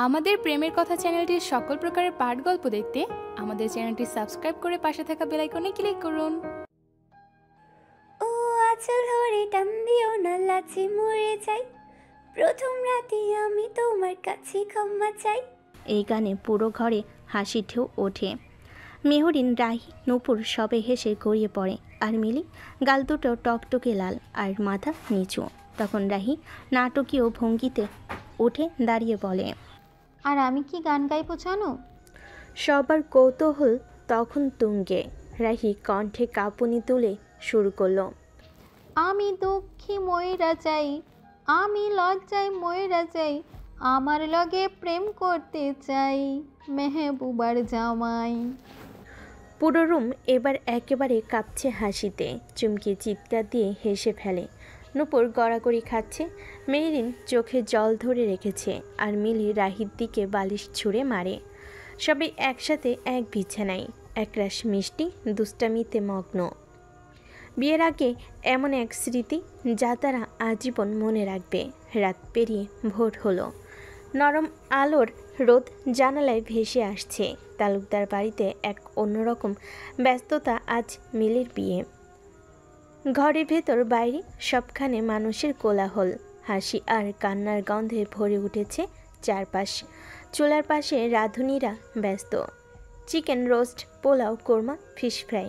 আমাদের প্রেমের কথা চ্যানেলটির সকল প্রকারের পাঠ গল্প দেখতে আমাদের চ্যানেলটি সাবস্ক্রাইব করে পাশে থাকা বেল আইকনে ক্লিক করুন। ও আচল ধরে টান দিও না, লাচি মরে যাই, প্রথম রাতে আমি তোমার কাছে ক্ষমা চাই। এই গানে পুরো ঘরে হাসি ঢেউ ওঠে। মেহরিন, রাহি, নূপুর সবে হেসে গড়িয়ে পড়ে, আর মিলি গাল দুটো টকটকে লাল আর মাথা নিচু। তখন রাহি নাটকীয় ভঙ্গিতে উঠে দাঁড়িয়ে বলে, আর আমি কি গান গাইবো জানো? সবার কৌতূহল তখন তুঙ্গে। রাহি কণ্ঠে কাঁপুনি তুলে শুরু করলো, আমি দুঃখী ময়রা যাই, আমি লজ্জায় ময়রা যাই, আমার লগে প্রেম করতে চাই মেহবুবার জামাই। পুরো রুম এবার একেবারে কাঁপছে হাসিতে। চুমকি চিৎকার দিয়ে হেসে ফেলে। নূপুর গড়াগড়ি খাচ্ছে, মেহরিন চোখে জল ধরে রেখেছে, আর মিলি রাহির দিকে বালিশ ছুঁড়ে মারে। সবাই একসাথে এক বিছানায়, একরাশ মিষ্টি দুষ্টামিতে মগ্ন। বিয়ের আগে এমন এক স্মৃতি যা তারা আজীবন মনে রাখবে। রাত পেরিয়ে ভোর হলো। নরম আলোর রোদ জানালায় ভেসে আসছে। তালুকদার বাড়িতে এক অন্যরকম ব্যস্ততা আজ মিলির বিয়ে। ঘরের ভেতর বাইরে সবখানে মানুষের কোলাহল, হাসি আর কান্নার গন্ধে ভরে উঠেছে চারপাশ। চুলার পাশে রাঁধুনিরা ব্যস্ত। Chicken roast, pulao, korma, fish fry.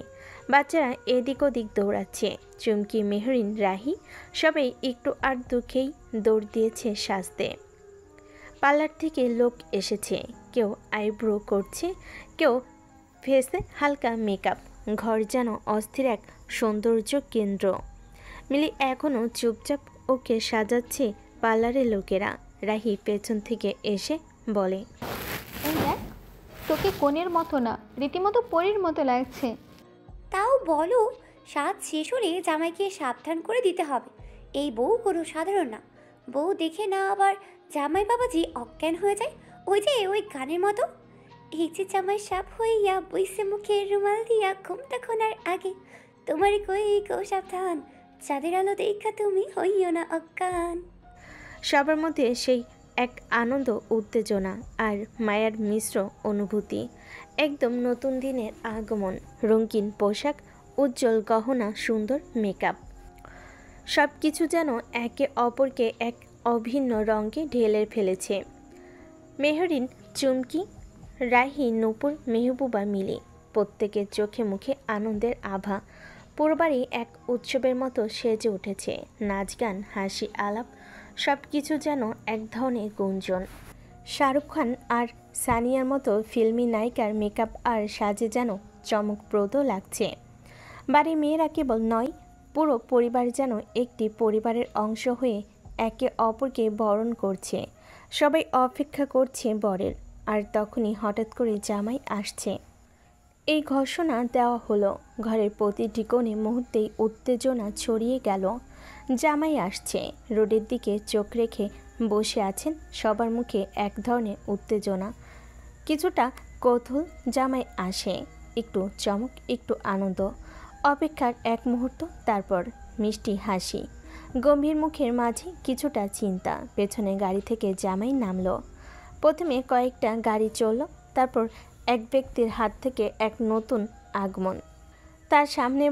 বাচ্চারা এদিক ওদিক দৌড়াচ্ছে। চুমকি, মেহরিন, রাহি সবাই একটু আধটু খেয়েই দৌড় দিয়েছে সাজতে। পার্লার থেকে লোক এসেছে, কেউ আইব্রো করছে, কেউ ফেসে হালকা মেকআপ। ঘর যেন অস্থির এক সৌন্দর্য কেন্দ্র। মিলি এখনও চুপচাপ ওকে সাজাচ্ছে পার্লারের লোকেরা। রাহি পেছন থেকে এসে বলে, এই দেখ, তোকে কোণের মতো না, রীতিমতো পরীর মতো লাগছে। তাও বলো, সাজ শেষ হলে জামাইকে সাবধান করে দিতে হবে। এই বউ কোনো সাধারণ না। বউ দেখে না আবার জামাই বাবাজি অজ্ঞান হয়ে যায়, ওই যে ওই গানের মতো। এই যে জামাই সাপ হইয়া বইসে মুখে রুমাল দিয়া ঘুমটা খোনার আগে, তোমার কই গো সাবধান, চাঁদের আলো দেখা তুমি হইও না অজ্ঞান। সবার মধ্যে সেই এক আনন্দ, উত্তেজনা আর মায়ার মিশ্র অনুভূতি। একদম নতুন দিনের আগমন। রঙিন পোশাক, উজ্জ্বল গহনা, সুন্দর মেকআপ, সব কিছু যেন একে অপরকে এক অভিন্ন রঙে ঢেলে ফেলেছে। মেহরিন, চুমকি, রাহি, নূপুর, মেহবুবা, মিলি প্রত্যেকের চোখে মুখে আনন্দের আভা। পুরো বাড়ি এক উৎসবের মতো সেজে উঠেছে। নাচ, গান, হাসি, আলাপ, সব কিছু যেন এক ধরনের গুঞ্জন। শাহরুখ খান আর সানিয়ার মতো ফিল্মি নায়িকার মেকআপ আর সাজে যেন চমকপ্রদ লাগছে। বাড়ির মেয়েরা কেবল নয়, পুরো পরিবার যেন একটি পরিবারের অংশ হয়ে একে অপরকে বরণ করছে। সবাই অপেক্ষা করছে বরের। আর তখনই হঠাৎ করে জামাই আসছে। এই ঘোষণা দেওয়া হলো। ঘরের প্রতিটি কোণে মুহূর্তেই উত্তেজনা ছড়িয়ে গেল। জামাই আসছে। রোডের দিকে চোখ রেখে বসে আছেন সবার মুখে এক ধরনের উত্তেজনা, কিছুটা কৌতূহল। জামাই আসে, একটু চমক, একটু আনন্দ, অপেক্ষার এক মুহূর্ত, তারপর মিষ্টি হাসি। গম্ভীর মুখের মাঝে কিছুটা চিন্তা। পেছনে গাড়ি থেকে জামাই নামলো। প্রথমে কয়েকটা গাড়ি চলল, তারপর এক ব্যক্তির হাত থেকে এক নতুন আগমন। তার সামনে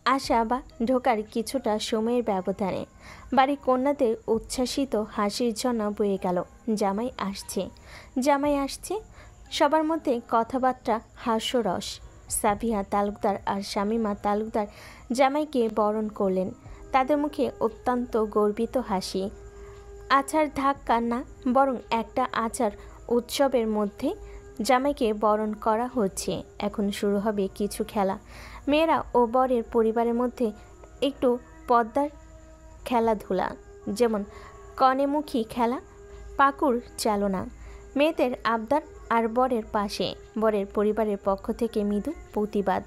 আসা বা ঢোকার কিছুটা সময়ের ব্যবধানে বাড়ির কন্যাদের উচ্ছ্বাসিত হাসির ঝর্ণা বয়ে গেল। জামাই আসছে, জামাই আসছে। সবার মধ্যে কথাবার্তা, হাস্যরস। সাবিহা তালুকদার আর শামীমা তালুকদার জামাইকে বরণ করলেন। তাদের মুখে অত্যন্ত গর্বিত হাসি। আচার ধাক্কা না, বরং একটা আচার উৎসবের মধ্যে জামাইকে বরণ করা হচ্ছে। এখন শুরু হবে কিছু খেলা। মেয়েরা ও বরের পরিবারের মধ্যে একটু পর্দার খেলাধুলা, যেমন কনেমুখী খেলা, পাকুর চালনা, মেয়েদের আবদার, আর বরের পাশে বরের পরিবারের পক্ষ থেকে মৃদু প্রতিবাদ।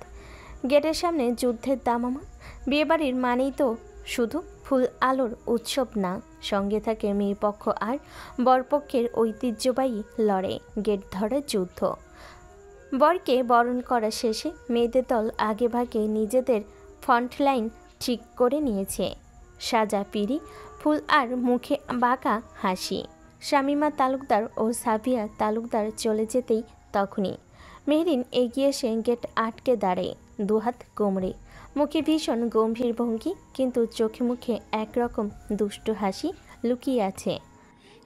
গেটের সামনে যুদ্ধের দামামা। বিয়েবাড়ির মানেই তো শুধু ফুল আলোর উৎসব না, সঙ্গে থাকে মেয়ে পক্ষ আর বরপক্ষের ঐতিহ্যবাহী লড়াই, গেট ধরা যুদ্ধ। বরকে বরণ করা শেষে মেয়েদের দল আগেভাগে নিজেদের ফ্রন্টলাইন ঠিক করে নিয়েছে। সাজা পিড়ি, ফুল আর মুখে বাঁকা হাসি। শামিমা তালুকদার ও সাবিয়া তালুকদার চলে যেতেই তখনই মেহরিন এগিয়ে এসে গেট আটকে দাঁড়ায়, দুহাত কোমরে, মুখে ভীষণ গম্ভীর ভঙ্গি, কিন্তু চোখে মুখে একরকম দুষ্টু হাসি লুকিয়ে আছে।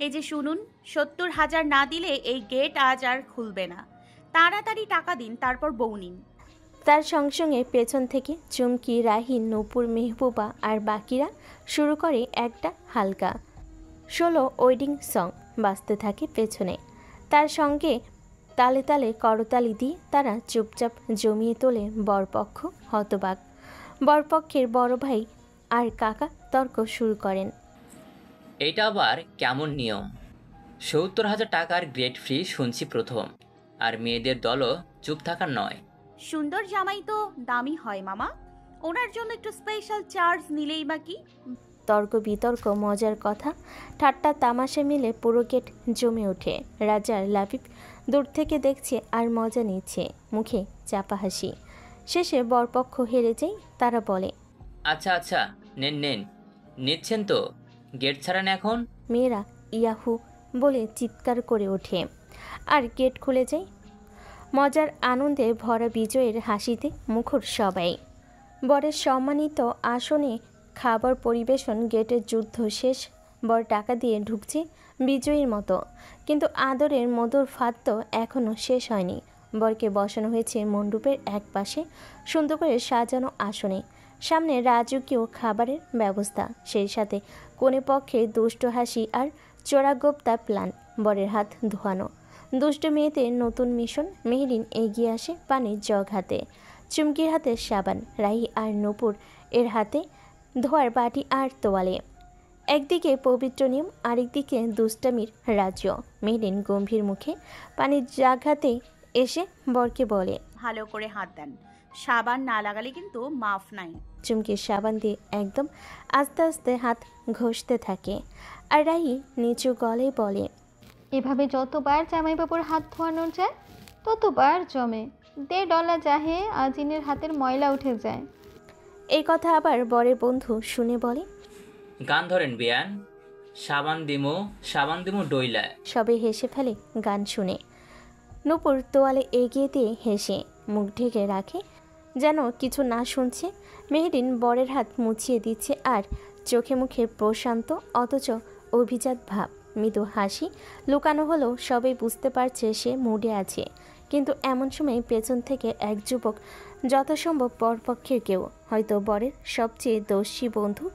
এই যে শুনুন, ৭০,০০০ না দিলে এই গেট আজ আর খুলবে না। তাড়াতাড়ি টাকা দিন, তারপর বউ নিন। তার সঙ্গে সঙ্গে পেছন থেকে চুমকি, রাহিন, নূপুর, মেহবুবা আর বাকিরা শুরু করে একটা হালকা সোলো ওয়েডিং সং বাজতে থাকে পেছনে। তার সঙ্গে তালে তালে করতালি দিয়ে তারা চুপচাপ জমিয়ে তোলে বরপক্ষ হতবাক। বরপক্ষের বড় ভাই আর কাকা তর্ক শুরু করেন। এটা আবার কেমন নিয়ম? ৭০,০০০ টাকার গ্রেড ফ্রি শুনছি প্রথম, আর মেয়েদের দলও চুপ থাকার নয়। সুন্দর জামাই তো দামি হয় মামা, ওনার জন্য একটু স্পেশাল চার্জ নিলেই বা কি। তর্ক বিতর্ক, মজার কথা, ঠাট্টা তামাশা মিলে পুরো গেট জমে ওঠে। রাজার লাবিব দূর থেকে দেখছে আর মজা নিচ্ছে, মুখে চাপা হাসি। শেষে বরপক্ষ হেরে যায়। তারা বলে, আচ্ছা আচ্ছা, নেন, নিচ্ছেন তো, গেট ছাড়ান এখন। মেয়েরা ইয়াহু বলে চিৎকার করে ওঠে আর গেট খুলে যায়। মজার আনন্দে ভরা বিজয়ের হাসিতে মুখর সবাই। বরের সম্মানিত আসনে খাবার পরিবেশন, গেটের যুদ্ধ শেষ। বর টাকা দিয়ে ঢুকছে বিজয়ীর মতো, কিন্তু আদরের মধুর ফাঁদ তো এখনও শেষ হয়নি। বরকে বসানো হয়েছে মণ্ডপের এক পাশে সুন্দর করে সাজানো আসনে। সামনে রাজকীয় খাবারের ব্যবস্থা, সেই সাথে কোণে পক্ষে দুষ্ট হাসি আর চোরাগোপ্তা প্ল্যান। বরের হাত ধোয়ানো, দুষ্ট মেয়েদের নতুন মিশন। মেহরিন এগিয়ে আসে পানির জগ হাতে, চুমকির হাতে সাবান, রাহি আর নূপুর এর হাতে ধোয়ার বাটি আর তোয়ালে। একদিকে পবিত্র নিয়ম, আরেকদিকে দুষ্টামির রাজ্য। মেহরিন গম্ভীর মুখে পানির জাগ হাতে এসে বরকে বলে, ভালো করে হাত দেন, সাবান না লাগালে কিন্তু মাফ নাই। চুমকি সাবান দিয়ে একদম আস্তে আস্তে হাত ঘষতে থাকে, আর রাহি নিচু গলায় বলে, এভাবে যতবার জামাইবাবুর হাত ধোয়ানো যায় ততবার জমে, $1.5 জাহে আজিনের হাতের ময়লা উঠে যায়। এই কথা আবার বরের বন্ধু শুনে বলে, গান ধরেন বিয়ান, সাবান দিমো ডইলায়। সবে হেসে ফেলে গান শুনে। নূপুর তোয়ালে এগিয়ে দিয়ে হেসে মুখ ঢেকে রাখে, যেন কিছু না শুনছে। মেহরিন বরের হাত মুছিয়ে দিচ্ছে আর চোখে মুখে প্রশান্ত অথচ অভিজাত ভাব, মৃদু হাসি লুকানো হলেও সবাই বুঝতে পারছে সে মুডে আছে। কিন্তু এমন সময় পেছন থেকে এক যুবক, যথাসম্ভব বরপক্ষের কেউ, হয়তো বরের সবচেয়ে দোষী বন্ধু,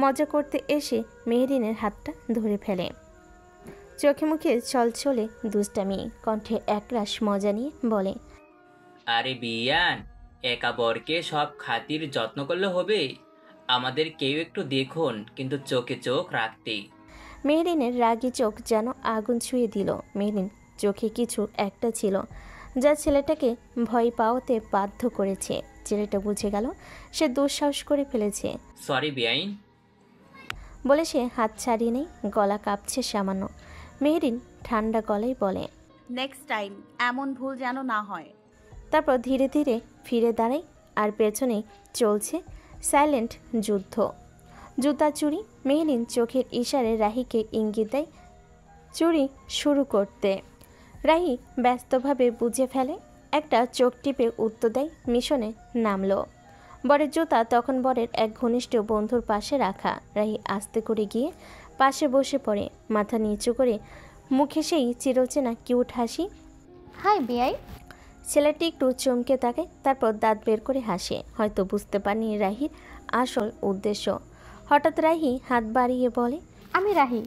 মজা করতে এসে মেহরিনের হাতটা ধরে ফেলে। চোখে মুখে ছলছলে দুষ্টামি, কণ্ঠে একরাশ মজা নিয়ে বলে, আরে বিয়ান, একা বরকে সব খাতির যত্ন করলে হবে? আমাদের কেউ একটু দেখুন, কিন্তু চোখে চোখ রাখতেই। মেহরিনের রাগী চোখ যেন আগুন ছুঁয়ে দিল। মেহরিন চোখে কিছু একটা ছিল যা ছেলেটাকে ভয় পাওয়াতে বাধ্য করেছে। ছেলেটা বুঝে গেল সে দুঃসাহস করে ফেলেছে। সরি বিয়াইন বলে সে হাত ছাড়িয়ে নেই, গলা কাঁপছে সামান্য। মেহরিন ঠান্ডা গলায় বলে, নেক্সট টাইম এমন ভুল যেন না হয়। তারপর ধীরে ধীরে ফিরে দাঁড়ায়, আর পেছনে চলছে সাইলেন্ট যুদ্ধ। জুতা চুরি। মেহরিন চোখের ইশারে রাহিকে ইঙ্গিত দেয় চুরি শুরু করতে। রাহি ব্যস্তভাবে বুঝে ফেলে, একটা চোখ টিপে উত্তর দেয়, মিশনে নামলো। বরের জুতা তখন বরের এক ঘনিষ্ঠ বন্ধুর পাশে রাখা। রাহি আস্তে করে গিয়ে পাশে বসে পড়ে, মাথা নিচু করে, মুখে সেই চিরচেনা কিউট হাসি। হাই বিয়াই। ছেলেটি একটু চমকে তাকায়, তারপর দাঁত বের করে হাসে। হয়তো বুঝতে পারেনি রাহির আসল উদ্দেশ্য। হঠাৎ রাহি হাত বাড়িয়ে বলে, আমি রাহি।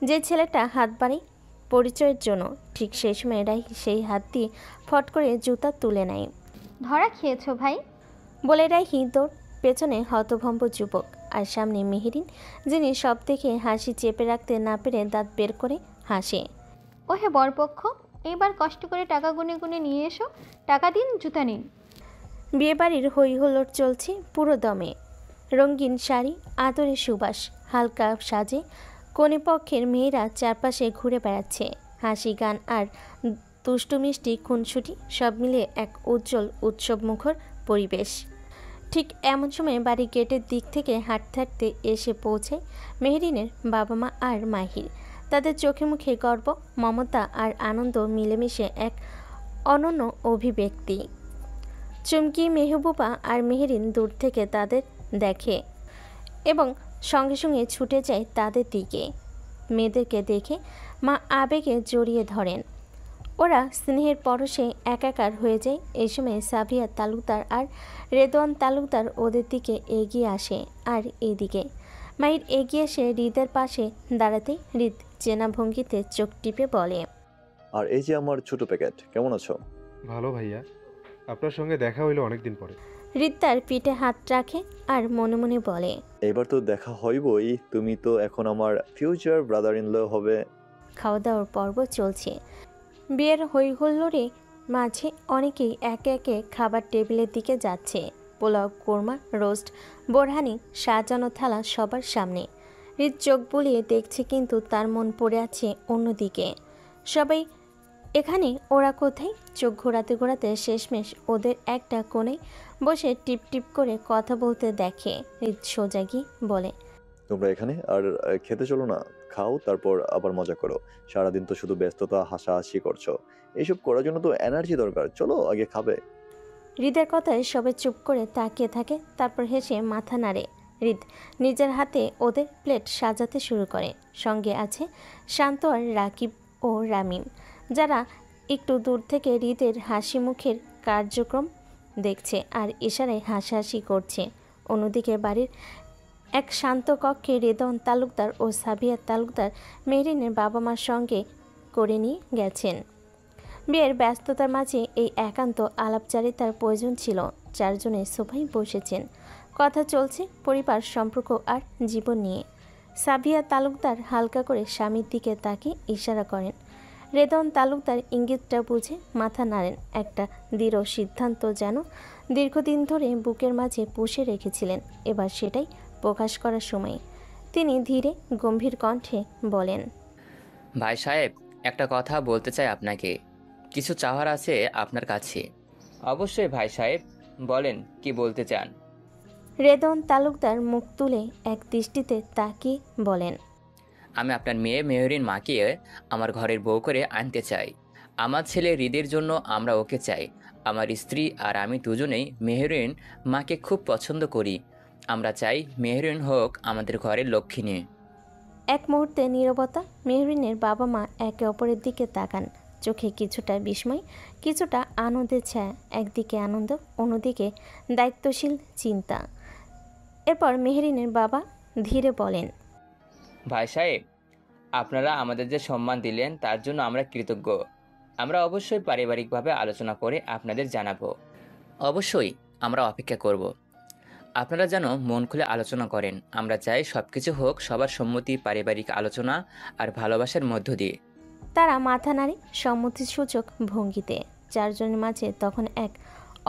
যে ছেলেটা হাত বাড়ায় পরিচয়ের জন্য, ঠিক সেই সময় রাহি সেই হাত দিয়ে ফট করে জুতা তুলে নেয়। ধরা খেয়েছো ভাই। বলে রাহি দৌড়। পেছনে হতভম্ব যুবক, আর সামনে মেহরিন, যিনি সব দেখে হাসি চেপে রাখতে না পেরে দাঁত বের করে হাসে। ওহে বরপক্ষ, এইবার কষ্ট করে টাকা গুনে গুনে নিয়ে এসো, টাকা দিন, জুতা নিন। বিয়েবাড়ির হই হুল্লোড় চলছে পুরো দমে। রঙিন শাড়ি, আদরের সুবাস, হালকা সাজে কনে পক্ষের মেয়েরা চারপাশে ঘুরে বেড়াচ্ছে। হাসি, গান আর দুষ্টু মিষ্টি খুনসুটি সব মিলে এক উজ্জ্বল উৎসবমুখর পরিবেশ। ঠিক এমন সময় বাড়ি গেটের দিক থেকে হাঁটতে হাঁটতে এসে পৌঁছায় মেহরিনের বাবা মা আর মাহির। তাদের চোখে মুখে গর্ব, মমতা আর আনন্দ মিলেমিশে এক অনন্য অভিব্যক্তি। চুমকি, মেহবুবা আর মেহরিন দূর থেকে তাদের দেখে এবং সঙ্গে সঙ্গে ছুটে যায় তাদের দিকে। মেয়েদেরকে দেখে মা আবেগে জড়িয়ে ধরেন। ওরা স্নেহের পরশে একাকার হয়ে যায়। এই সময় সাবিয়া তালুকদার আর রেদওয়ান তালুকদার ওদের দিকে এগিয়ে আসে। আর এদিকে মাহির এগিয়ে এসে হৃদের পাশে দাঁড়াতে হৃদ চেনা ভঙ্গিতে চোখ টিপে বলে, আর এই যে আমার ছোট প্যাকেট, কেমন আছো? ভালো ভাইয়া, আপনার সঙ্গে দেখা হইলো অনেকদিন পরে। হৃদ তার পিঠে হাত রাখে আর মনে মনে বলে, এবার তো দেখা হইবই, তুমি তো এখন আমার ফিউচার ব্রাদার ইন ল হবে। খাওয়া দাওয়ার পর্ব চলছে। বিয়ের হৈহুল্লোড়ে মাঝে অনেকেই একে একে খাবার টেবিলের দিকে যাচ্ছে। পোলাও, কোরমা, রোস্ট, বোরহানি, সাজানো থালা সবার সামনে। হৃদ চোখ বুলিয়ে দেখছে, কিন্তু তার মন পড়ে আছে অন্যদিকে। সবাই এখানে, ওরা কোথায়? চোখ ঘোরাতে ঘোরাতে শেষমেশ ওদের একটা কোণে বসে টিপ টিপ করে কথা বলতে দেখে। হৃদ সোজা গিয়ে বলে, তোমরা এখানে? আর খেতে চলো না, খাও তারপর আবার মজা করো। সারাদিন তো শুধু ব্যস্ততা, হাসাহাসি করছো। এইসব করার জন্য তো এনার্জি দরকার, চলো আগে খাবে। হৃদের কথায় সবাই চুপ করে তাকিয়ে থাকে, তারপর হেসে মাথা নাড়ে। হৃদ নিজের হাতে ওদের প্লেট সাজাতে শুরু করে। সঙ্গে আছে শান্ত আর রাকিব ও রামিম, যারা একটু দূর থেকে হৃদের হাসি মুখের কার্যক্রম দেখছে আর ইশারায় হাসাহাসি করছে। অন্যদিকে বাড়ির এক শান্ত কক্ষে রেদওয়ান তালুকদার ও সাবিয়া তালুকদার মেহরিনের বাবা মার সঙ্গে করে নিয়ে গেছেন। বিয়ের ব্যস্ততার মাঝে এই একান্ত আলাপচারিতার প্রয়োজন ছিল। চারজনে সোফায় বসেছেন, কথা চলছে পরিবার, সম্পর্ক আর জীবন নিয়ে। সাবিয়া তালুকদার হালকা করে স্বামীর দিকে তাকে ইশারা করেন। রেদওয়ান তালুকদার ইঙ্গিতটা বুঝে মাথা নাড়েন। একটা দৃঢ় সিদ্ধান্ত যেন দীর্ঘদিন ধরে বুকের মাঝে পুষে রেখেছিলেন, এবার সেটাই প্রকাশ করার সময়। তিনি ধীরে গম্ভীর কণ্ঠে বলেন, ভাই সাহেব, একটা কথা বলতে চাই আপনাকে। কিছু চাওয়ার আছে আপনার কাছে। অবশ্যই ভাই সাহেব, বলেন কি বলতে চান। রেদওয়ান তালুকদার মুখ তুলে এক দৃষ্টিতে তাকিয়ে বলেন, আমি আপনার মেয়ে মেহরিন মাকে আমার ঘরের বউ করে আনতে চাই। আমার ছেলে হৃদের জন্য আমরা ওকে চাই। আমার স্ত্রী আর আমি দুজনেই মেহরিন মাকে খুব পছন্দ করি। আমরা চাই মেহরিন হোক আমাদের ঘরের লক্ষ্মী। এক মুহূর্তে নীরবতা। মেহরিনের বাবা মা একে অপরের দিকে তাকান, চোখে কিছুটা বিস্ময়, কিছুটা আনন্দের ছায়া। একদিকে আনন্দ, অন্যদিকে দায়িত্বশীল চিন্তা। এরপর মেহরিনের বাবা ধীরে বলেন, ভাই সাহেব, আপনারা আমাদের যে সম্মান দিলেন তার জন্য আমরা কৃতজ্ঞ। আমরা অবশ্যই পারিবারিকভাবে আলোচনা করে আপনাদের জানাবো। অবশ্যই আমরা অপেক্ষা করব। আপনারা যেন মন খুলে আলোচনা করেন। আমরা চাই সব কিছু হোক সবার সম্মতি, পারিবারিক আলোচনা আর ভালোবাসার মধ্য দিয়ে। তারা মাথা নাড়ে সম্মতিসূচক ভঙ্গিতে। চারজনের মাঝে তখন এক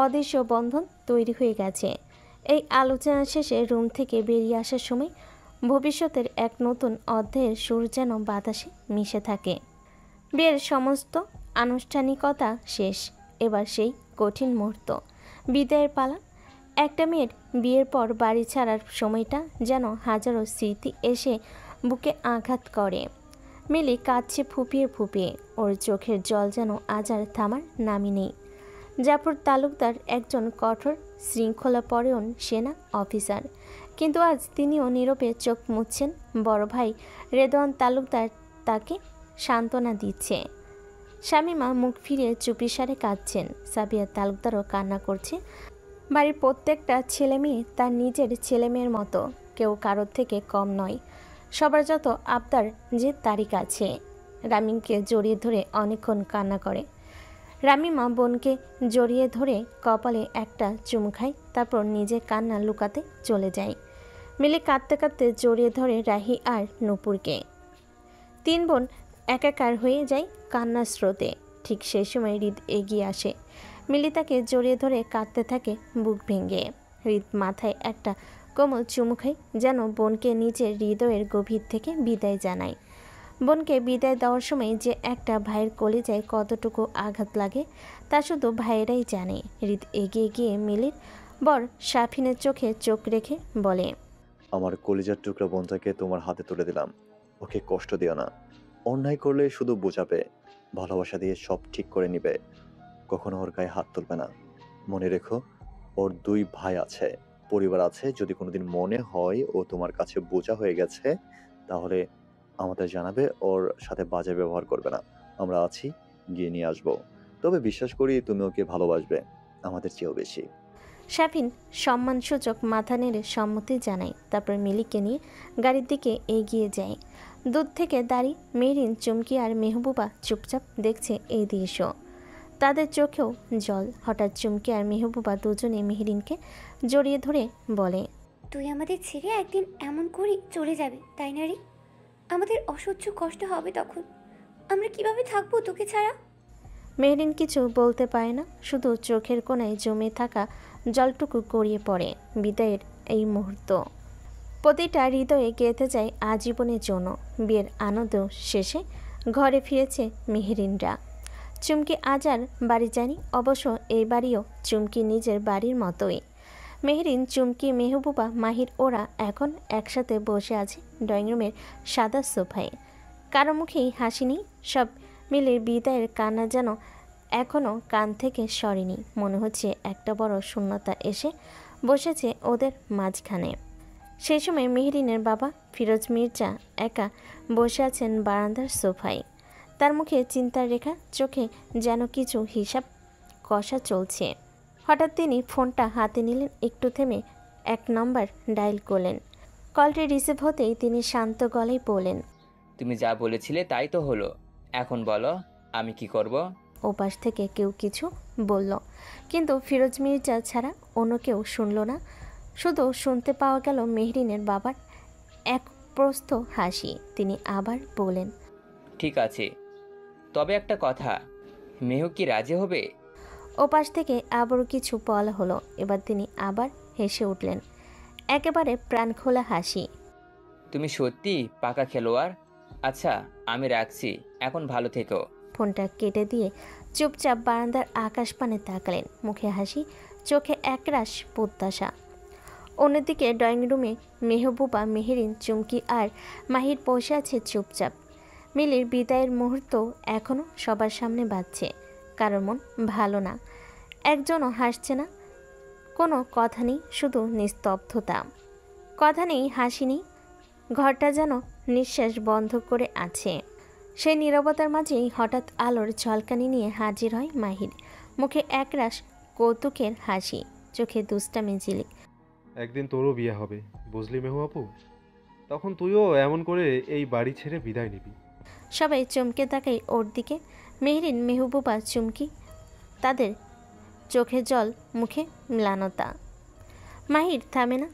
অদৃশ্য বন্ধন তৈরি হয়ে গেছে। এই আলোচনা শেষে রুম থেকে বেরিয়ে আসার সময় ভবিষ্যতের এক নতুন অধ্যায়ের সুর যেন বাতাসে মিশে থাকে। বিয়ের সমস্ত আনুষ্ঠানিকতা শেষ। এবার সেই কঠিন মুহূর্ত, বিদায়ের পালা। একটা মেয়ের বিয়ের পর বাড়ি ছাড়ার সময়টা যেন হাজারো স্মৃতি এসে বুকে আঘাত করে। মিলি কাঁদছে ফুপিয়ে ফুপিয়ে, ওর চোখের জল যেন আজ আর থামার নামই নেই। জাফর তালুকদার একজন কঠোর শৃঙ্খলাপরায়ণ সেনা অফিসার, কিন্তু আজ তিনিও নীরবে চোখ মুছছেন। বড় ভাই রেদওয়ান তালুকদার তাকে সান্ত্বনা দিচ্ছে। শামীমা মুখ ফিরিয়ে চুপিসারে কাঁদছেন। সাবিয়া তালুকদারও কান্না করছে। বাড়ির প্রত্যেকটা ছেলে মেয়ে তার নিজের ছেলে মেয়ের মতো, কেউ কারোর থেকে কম নয়। সবার যত আবদার যে তারই কাছে। রামিমকে জড়িয়ে ধরে অনেকক্ষণ কান্না করে। রামিমা বোনকে জড়িয়ে ধরে কপালে একটা চুমু খায়, তারপর নিজে কান্না লুকাতে চলে যায়। মিলে কাঁদতে কাঁদতে জড়িয়ে ধরে রাহি আর নূপুরকে। তিন বোন একাকার হয়ে যায় কান্নার স্রোতে। ঠিক সেই সময় হৃদ এগিয়ে আসে। মিলি তাকে জড়িয়ে ধরে কাঁদতে থাকে বুক ভেঙে। হৃদ মাথায় একটা কোমল চুমু খায়, যেন বোনকে নিজের হৃদয়ের গভীর থেকে বিদায় জানায়। বোনকে বিদায় দেওয়ার সময় যে একটা ভাইয়ের কলিজায় কতটুকু আঘাত লাগে তা শুধু ভাইয়েরাই জানে। হৃদ এগিয়ে গিয়ে মিলির বর শাফিনের চোখে চোখ রেখে বলে, আমার কলিজার টুকরা বোনটাকে তোমার হাতে তুলে দিলাম, ওকে কষ্ট দিও না। অন্যায় করলে শুধু বোঝাবে, ভালোবাসা দিয়ে সব ঠিক করে নিবে, কখনো ওর গায়ে হাত তুলবে না। মনে রেখো, ওর 2 ভাই আছে, পরিবার আছে। যদি কোনোদিন মনে হয় ও তোমার কাছে বোঝা হয়ে গেছে, তাহলে আমাদের জানাবে, ওর সাথে বাজে ব্যবহার করবে না। আমরা আছি, গিয়ে নিয়ে আসবো। তবে বিশ্বাস করি তুমি ওকে ভালোবাসবে আমাদের চেয়েও বেশি। শাফিন সম্মানসূচক মাথা নেড়ে সম্মতি জানায়, তারপর মিলিকে নিয়ে গাড়ির দিকে এগিয়ে যায়। দূর থেকে দাঁড়িয়ে মেহরিন, চুমকি আর মেহবুবা চুপচাপ দেখছে এই দৃশ্য। তাদের চোখেও জল। হঠাৎ চুমকি আর মেহবুবা দুজনে মেহরিনকে জড়িয়ে ধরে বলে, তুই আমাদের ছেড়ে একদিন এমন করে চলে যাবে, তাই না রে? আমাদের অসহ্য কষ্ট হবে তখন। আমরা কিভাবে থাকবো তোকে ছাড়া? মেহরিন কিছু বলতে পারে না, শুধু চোখের কোণায় জমে থাকা জলটুকু গড়িয়ে পড়ে। বিদায়ের এই মুহূর্ত প্রতিটা হৃদয়ে গেঁথে যায় আজীবনের জন্য। বিয়ের আনন্দ শেষে ঘরে ফিরেছে মেহরিনরা। চুমকি আজ আর বাড়ি যায়নি, অবশ্য এই বাড়িও চুমকি নিজের বাড়ির মতোই। মেহরিন, চুমকি, মেহবুবা, মাহির ওরা এখন একসাথে বসে আছে ড্রয়িং রুমের সাদা সোফায়। কারো মুখেই হাসি নেই, সব মিলে বিদায়ের কান্না যেন এখনও কান থেকে সরেনি। মনে হচ্ছে একটা বড় শূন্যতা এসে বসেছে ওদের মাঝখানে। সেই সময় মেহরিনের বাবা ফিরোজ মির্জা একা বসে আছেন বারান্দার সোফায়। তার মুখে চিন্তার রেখা, চোখে যেন কিছু হিসাব কষা চলছে। হঠাৎ তিনি ফোনটা হাতে নিলেন, একটু থেমে 1 নম্বর ডায়াল করলেন। কলটি রিসিভ হতেই তিনি শান্ত গলায় বললেন, তুমি যা বলেছিলে তাই তো হলো। এখন বলো আমি কি করব? ওপাশ থেকে কেউ কিছু বলল, কিন্তু ফিরোজ মির্জা ছাড়া অন্য কেউ শুনল না। শুধু শুনতে পাওয়া গেল মেহরিনের বাবার এক প্রস্থ হাসি। তিনি আবার বলেন, ঠিক আছে, তবে একটা কথা, মেহু কি রাজি হবে? ওপাশ থেকে আবারও কিছু বলা হলো। এবার তিনি আবার হেসে উঠলেন, একেবারে প্রাণখোলা হাসি। তুমি সত্যি পাকা খেলোয়াড়। আচ্ছা আমি রাখছি, এখন ভালো থেকো। ফোনটা কেটে দিয়ে চুপচাপ বারান্দার আকাশপানে তাকালেন, মুখে হাসি, চোখে একরাশ প্রত্যাশা। অন্যদিকে ড্রয়িং রুমে মেহবুবা, মেহরিন, চুমকি আর মাহির বসে আছে চুপচাপ। মিলির বিদায়ের মুহূর্ত এখনও সবার সামনে বাজছে। কারোর মন ভালো না, একজনও হাসছে না। কোনো কথা নেই, শুধু নিস্তব্ধতা। কথা নেই, হাসি নেই, ঘরটা যেন নিঃশ্বাস বন্ধ করে আছে। সেই নীরবতার মাঝেই হঠাৎ আলোর ঝলকানি নিয়ে হাজির হয় মাহির, মুখে একরাশ কৌতুকের হাসি, চোখে দুষ্টামি ঝিলিক। একদিন তোরও বিয়ে হবে, বুঝলি মেহু আপু? তখন তুইও এমন করে এই বাড়ি ছেড়ে বিদায় নিবি। সবাই চমকে তাকায় ওর দিকে। মেহরিন, মেহবুবা, চুমকি, তাদের চোখে জল, মুখে ম্লানতা। মাহির থামে না।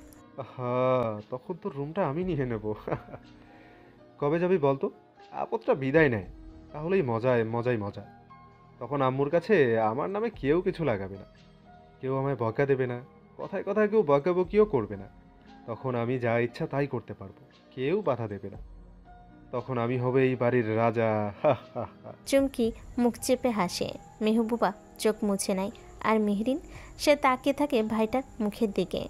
তখন তোর রুমটা আমি নিয়ে নেব। কবে যাবি বলতো? আপদটা বিদায় নেয়, তাহলেই মজায় মজা। তখন আম্মুর কাছে আমার নামে কেউ কিছু লাগাবে না, কেউ আমায় বকা দেবে না, কথায় কথায় কেউ বকাবকিও করবে না। তখন আমি যা ইচ্ছা তাই করতে পারবো, কেউ বাধা দেবে না। তখন আমি হবে এই বাড়ির রাজা। চুমকি মুখ চেপে হাসে, মেহবুবা চোখ মুছে নেয়, আর মেহরিন সে তাকিয়ে থাকে ভাইটার মুখের দিকে।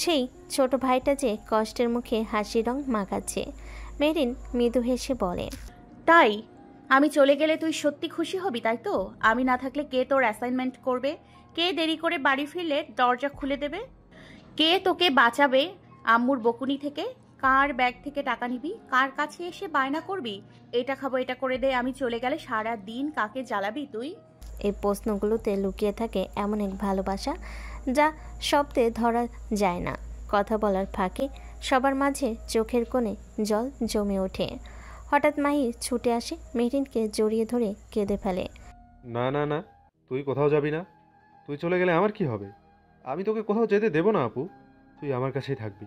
সেই ছোট ভাইটা যে কষ্টের মুখে হাসির রং মাখাচ্ছে। মেহরিন মৃদু হেসে বলে, তাই আমি চলে গেলে তুই সত্যি খুশি হবি, তাই তো? আমি না থাকলে কে তোর অ্যাসাইনমেন্ট করবে? কে দেরি করে বাড়ি ফিরলে দরজা খুলে দেবে? কে তোকে বাঁচাবে আম্মুর বকুনি থেকে? কার ব্যাগ থেকে টাকা নিবি? কার কাছে এসে বায়না করবি এটা খাবো, এটা করে দে? আমি চলে গেলে সারা দিন কাকে জ্বালাবি তুই? এই প্রশ্নগুলোতে লুকিয়ে থাকে এমন এক ভালোবাসা যা শব্দে ধরা যায় না। কথা বলার ফাঁকে সবার মাঝে চোখের কোণে জল জমে ওঠে। হঠাৎ মাহির ছুটে আসে, মেহরিনকে জড়িয়ে ধরে কেঁদে ফেলে। না না না, তুই কোথাও যাবি না। তুই চলে গেলে আমার কি হবে? আমি তোকে কোথাও যেতে দেবো না আপু, তুই আমার কাছেই থাকবি।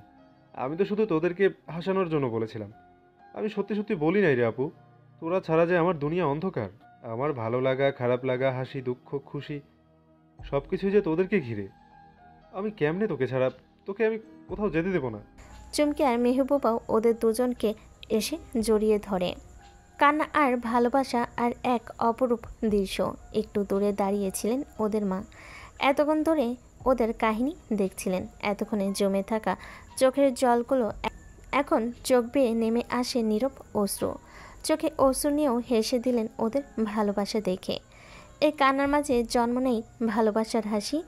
আমি তো শুধু তোদেরকে হাসানোর জন্য বলেছিলাম, আমি সত্যি সত্যি বলি নাই রে আপু। তোরা ছাড়া যে আমার দুনিয়া অন্ধকার। আমার ভালো লাগা, খারাপ লাগা, হাসি, দুঃখ, খুশি সব কিছুই যে তোদেরকে ঘিরে। আমি কেমনে তোকে ছাড়া, তোকে আমি কোথাও যেতে দেবো না। চুমকি আর মেহবুবাও ওদের দুজনকে এসে জড়িয়ে ধরে। কান্না আর ভালোবাসা আর এক অপরূপ দৃশ্য। একটু দূরে দাঁড়িয়েছিলেন ওদের মা, এতক্ষণ ধরে ওদের কাহিনী দেখছিলেন। এতক্ষণে জমে থাকা চোখের জলগুলো এখন চোখ বেয়ে নেমে আসে নীরব অশ্রু। চোখে অশ্রু নিয়েও হেসে দিলেন ওদের ভালোবাসা দেখে। এই কান্নার মাঝে জন্ম নেই ভালোবাসার হাসি।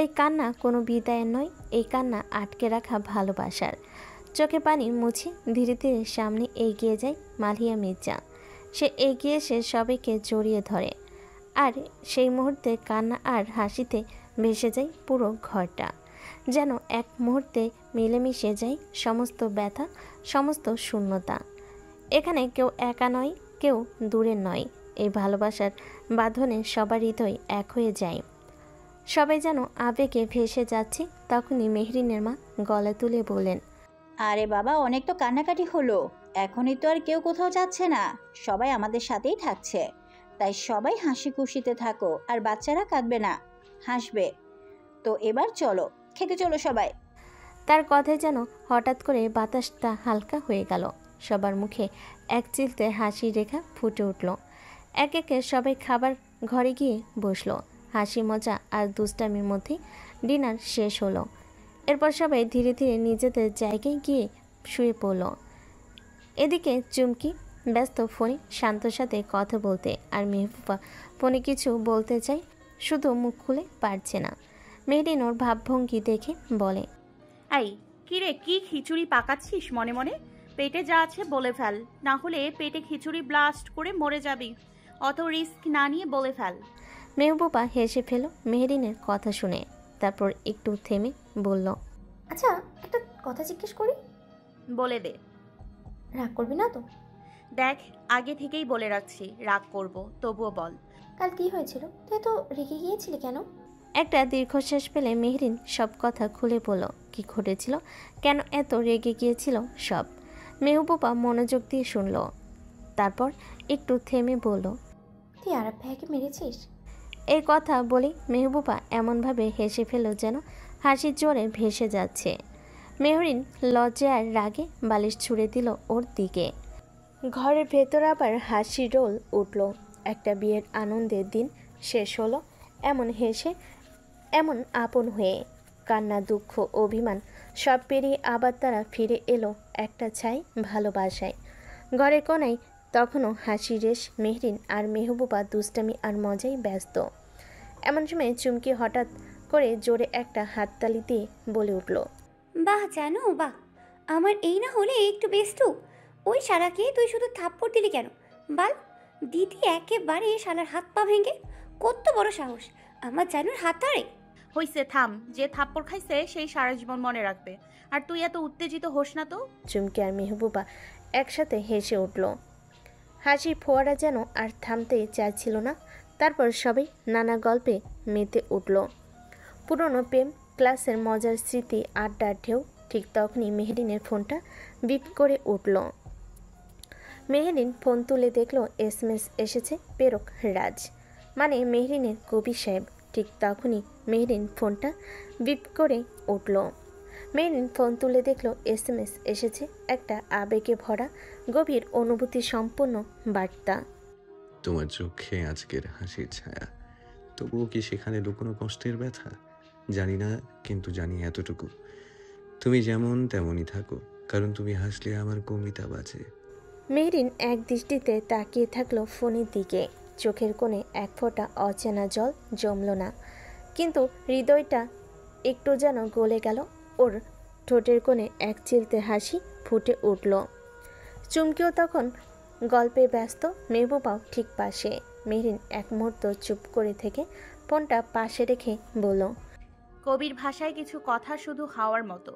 এই কান্না কোনো বিদায়ের নয়, এই কান্না আটকে রাখা ভালোবাসার। চোখে পানি মুছে ধীরে ধীরে সামনে এগিয়ে যায় মালিয়া মির্জা। সে এগিয়ে এসে সবাইকে জড়িয়ে ধরে, আর সেই মুহূর্তে কান্না আর হাসিতে ভেসে যায় পুরো ঘরটা। যেন এক মুহূর্তে মিলেমিশে যায় সমস্ত ব্যথা, সমস্ত শূন্যতা। এখানে কেউ একা নয়, কেউ দূরে নয়। এই ভালোবাসার বাঁধনে সবার হৃদয় এক হয়ে যায়। সবাই যেন আবেগে ভেসে যাচ্ছে। তখনই মেহরিনের মা গলা তুলে বলেন, আরে বাবা, অনেক তো কান্নাকাটি হলো, এখনই তো আর কেউ কোথাও যাচ্ছে না, সবাই আমাদের সাথেই থাকছে। তাই সবাই হাসি খুশিতে থাকো, আর বাচ্চারা কাঁদবে না, হাসবে। তো এবার চলো, খেতে চলো সবাই। তার কথায় যেন হঠাৎ করে বাতাসটা হালকা হয়ে গেল। সবার মুখে এক চিলতে হাসির রেখা ফুটে উঠল। এক একে সবাই খাবার ঘরে গিয়ে বসলো। হাসি মজা আর দুষ্টামির মধ্যে ডিনার শেষ হলো। এরপর সবাই ধীরে ধীরে নিজেদের জায়গায় গিয়ে শুয়ে পড়ল। এদিকে চুমকি ব্যস্ত ফোনে শান্তর সাথে কথা বলতে, আর মেহবুবা ফোনে কিছু বলতে চায়, শুধু মুখ খুলে পারছে না। মেহরিন ওর ভাবভঙ্গি দেখে বলে, এই কিরে, কি খিচুড়ি পাকাচ্ছিস মনে মনে? পেটে যা আছে বলে ফেল, না হলে পেটে খিচুড়ি ব্লাস্ট করে মরে যাবি। অত রিস্ক না নিয়ে বলে ফেল। মেহবুবা হেসে ফেল মেহরিনের কথা শুনে। তারপর একটু থেমে বলল, আচ্ছা, একটা কথা জিজ্ঞেস করি? বলে দে। রাগ করবি না তো? দেখ, আগে থেকেই বলে রাখছি রাগ করব, তবুও বল। কাল কি হয়েছিল? তুই তো রেগে গিয়েছিলি কেন? একটা দীর্ঘশ্বাস পেলে মেহরিন সব কথা খুলে বলল, কি ঘটেছিল, কেন এত রেগে গিয়েছিল সব। মেহবুবা মনোযোগ দিয়ে শুনল। তারপর একটু থেমে বলল, তুই আরব ভাইকে মেরেছিস? এই কথা বলে মেহবুবা এমনভাবে হেসে ফেল যেন হাসির জোরে ভেসে যাচ্ছে। মেহরিন লজ্জায় আর রাগে বালিশ ছুঁড়ে দিল ওর দিকে। ঘরের ভেতর আবার হাসি রোল উঠল। একটা বিয়ের আনন্দের দিন শেষ হলো এমন হেসে, এমন আপন হয়ে। কান্না, দুঃখ, অভিমান সব পেরিয়ে আবার তারা ফিরে এলো একটা ছাই ভালোবাসায়। ঘরের কোনায় তখনও হাসি রেশ। মেহরিন আর মেহবুবা দুষ্টামি আর মজায় ব্যস্ত। এমন সময় চুমকি হঠাৎ করে জোরে একটা হাততালি দিয়ে বলে উঠল, বাহ জানো বাহ, আমার এই না হলে একটু বেস্টু। ওই শালাকে তুই শুধু থাপ্পড় দিলি কেন? বাল, দিদি একেবারে শালার হাত পা ভেঙে। কত বড় সাহস আমার জানুর হাত ধরে। হইছে, থাম। যে থাপ্পড় খাইছে সেই সারা জীবন মনে রাখবে। আর তুই এত উত্তেজিত হোস না তো। চুমকি আর মেহবুবা একসাথে হেসে উঠল। হাসির ফোয়ারা যেন আর থামতে চাইছিল না। তারপর সবাই নানা গল্পে মেতে উঠল। পুরনো প্রেম, ক্লাসের মজার স্মৃতি, আড্ডার ঢেউ। ঠিক তখনই মেহরিনের ফোনটা বিপ করে উঠল। মেহরিন ফোন তুলে দেখল SMS এসেছে প্রেরক রাজ, মানে মেহরিনের কবি সাহেব। ঠিক তখনই মেহরিন ফোনটা বিপ করে উঠল। মেহরিন ফোন তুলে দেখল SMS এসেছে একটা আবেগে ভরা গভীর অনুভূতি সম্পন্ন বার্তা। তোমার চোখে আজকের হাসির ছায়া, তবুও কি সেখানে লুকোনো কষ্টের ব্যথা? জানি না, কিন্তু জানি এতটুকু, তুমি যেমন তেমনই থাকো, কারণ তুমি হাসলে আমার কবিতা বাজে। মেহরিন এক দৃষ্টিতে তাকিয়ে থাকলো ফোনের দিকে। চোখের কোণে এক ফোঁটা অচেনা জল জমল না, কিন্তু হৃদয়টা একটু যেন গলে গেল। ওর ঠোঁটের কোণে এক চিলতে হাসি ফুটে উঠল। চুমকিও তখন গল্পে ব্যস্ত, মেহবুবাও ঠিক পাশে। মেহরিন এক মুহূর্ত চুপ করে থেকে ফোনটা পাশে রেখে বলল, কবির ভাষায় কিছু কথা শুধু হাওয়ার মতো,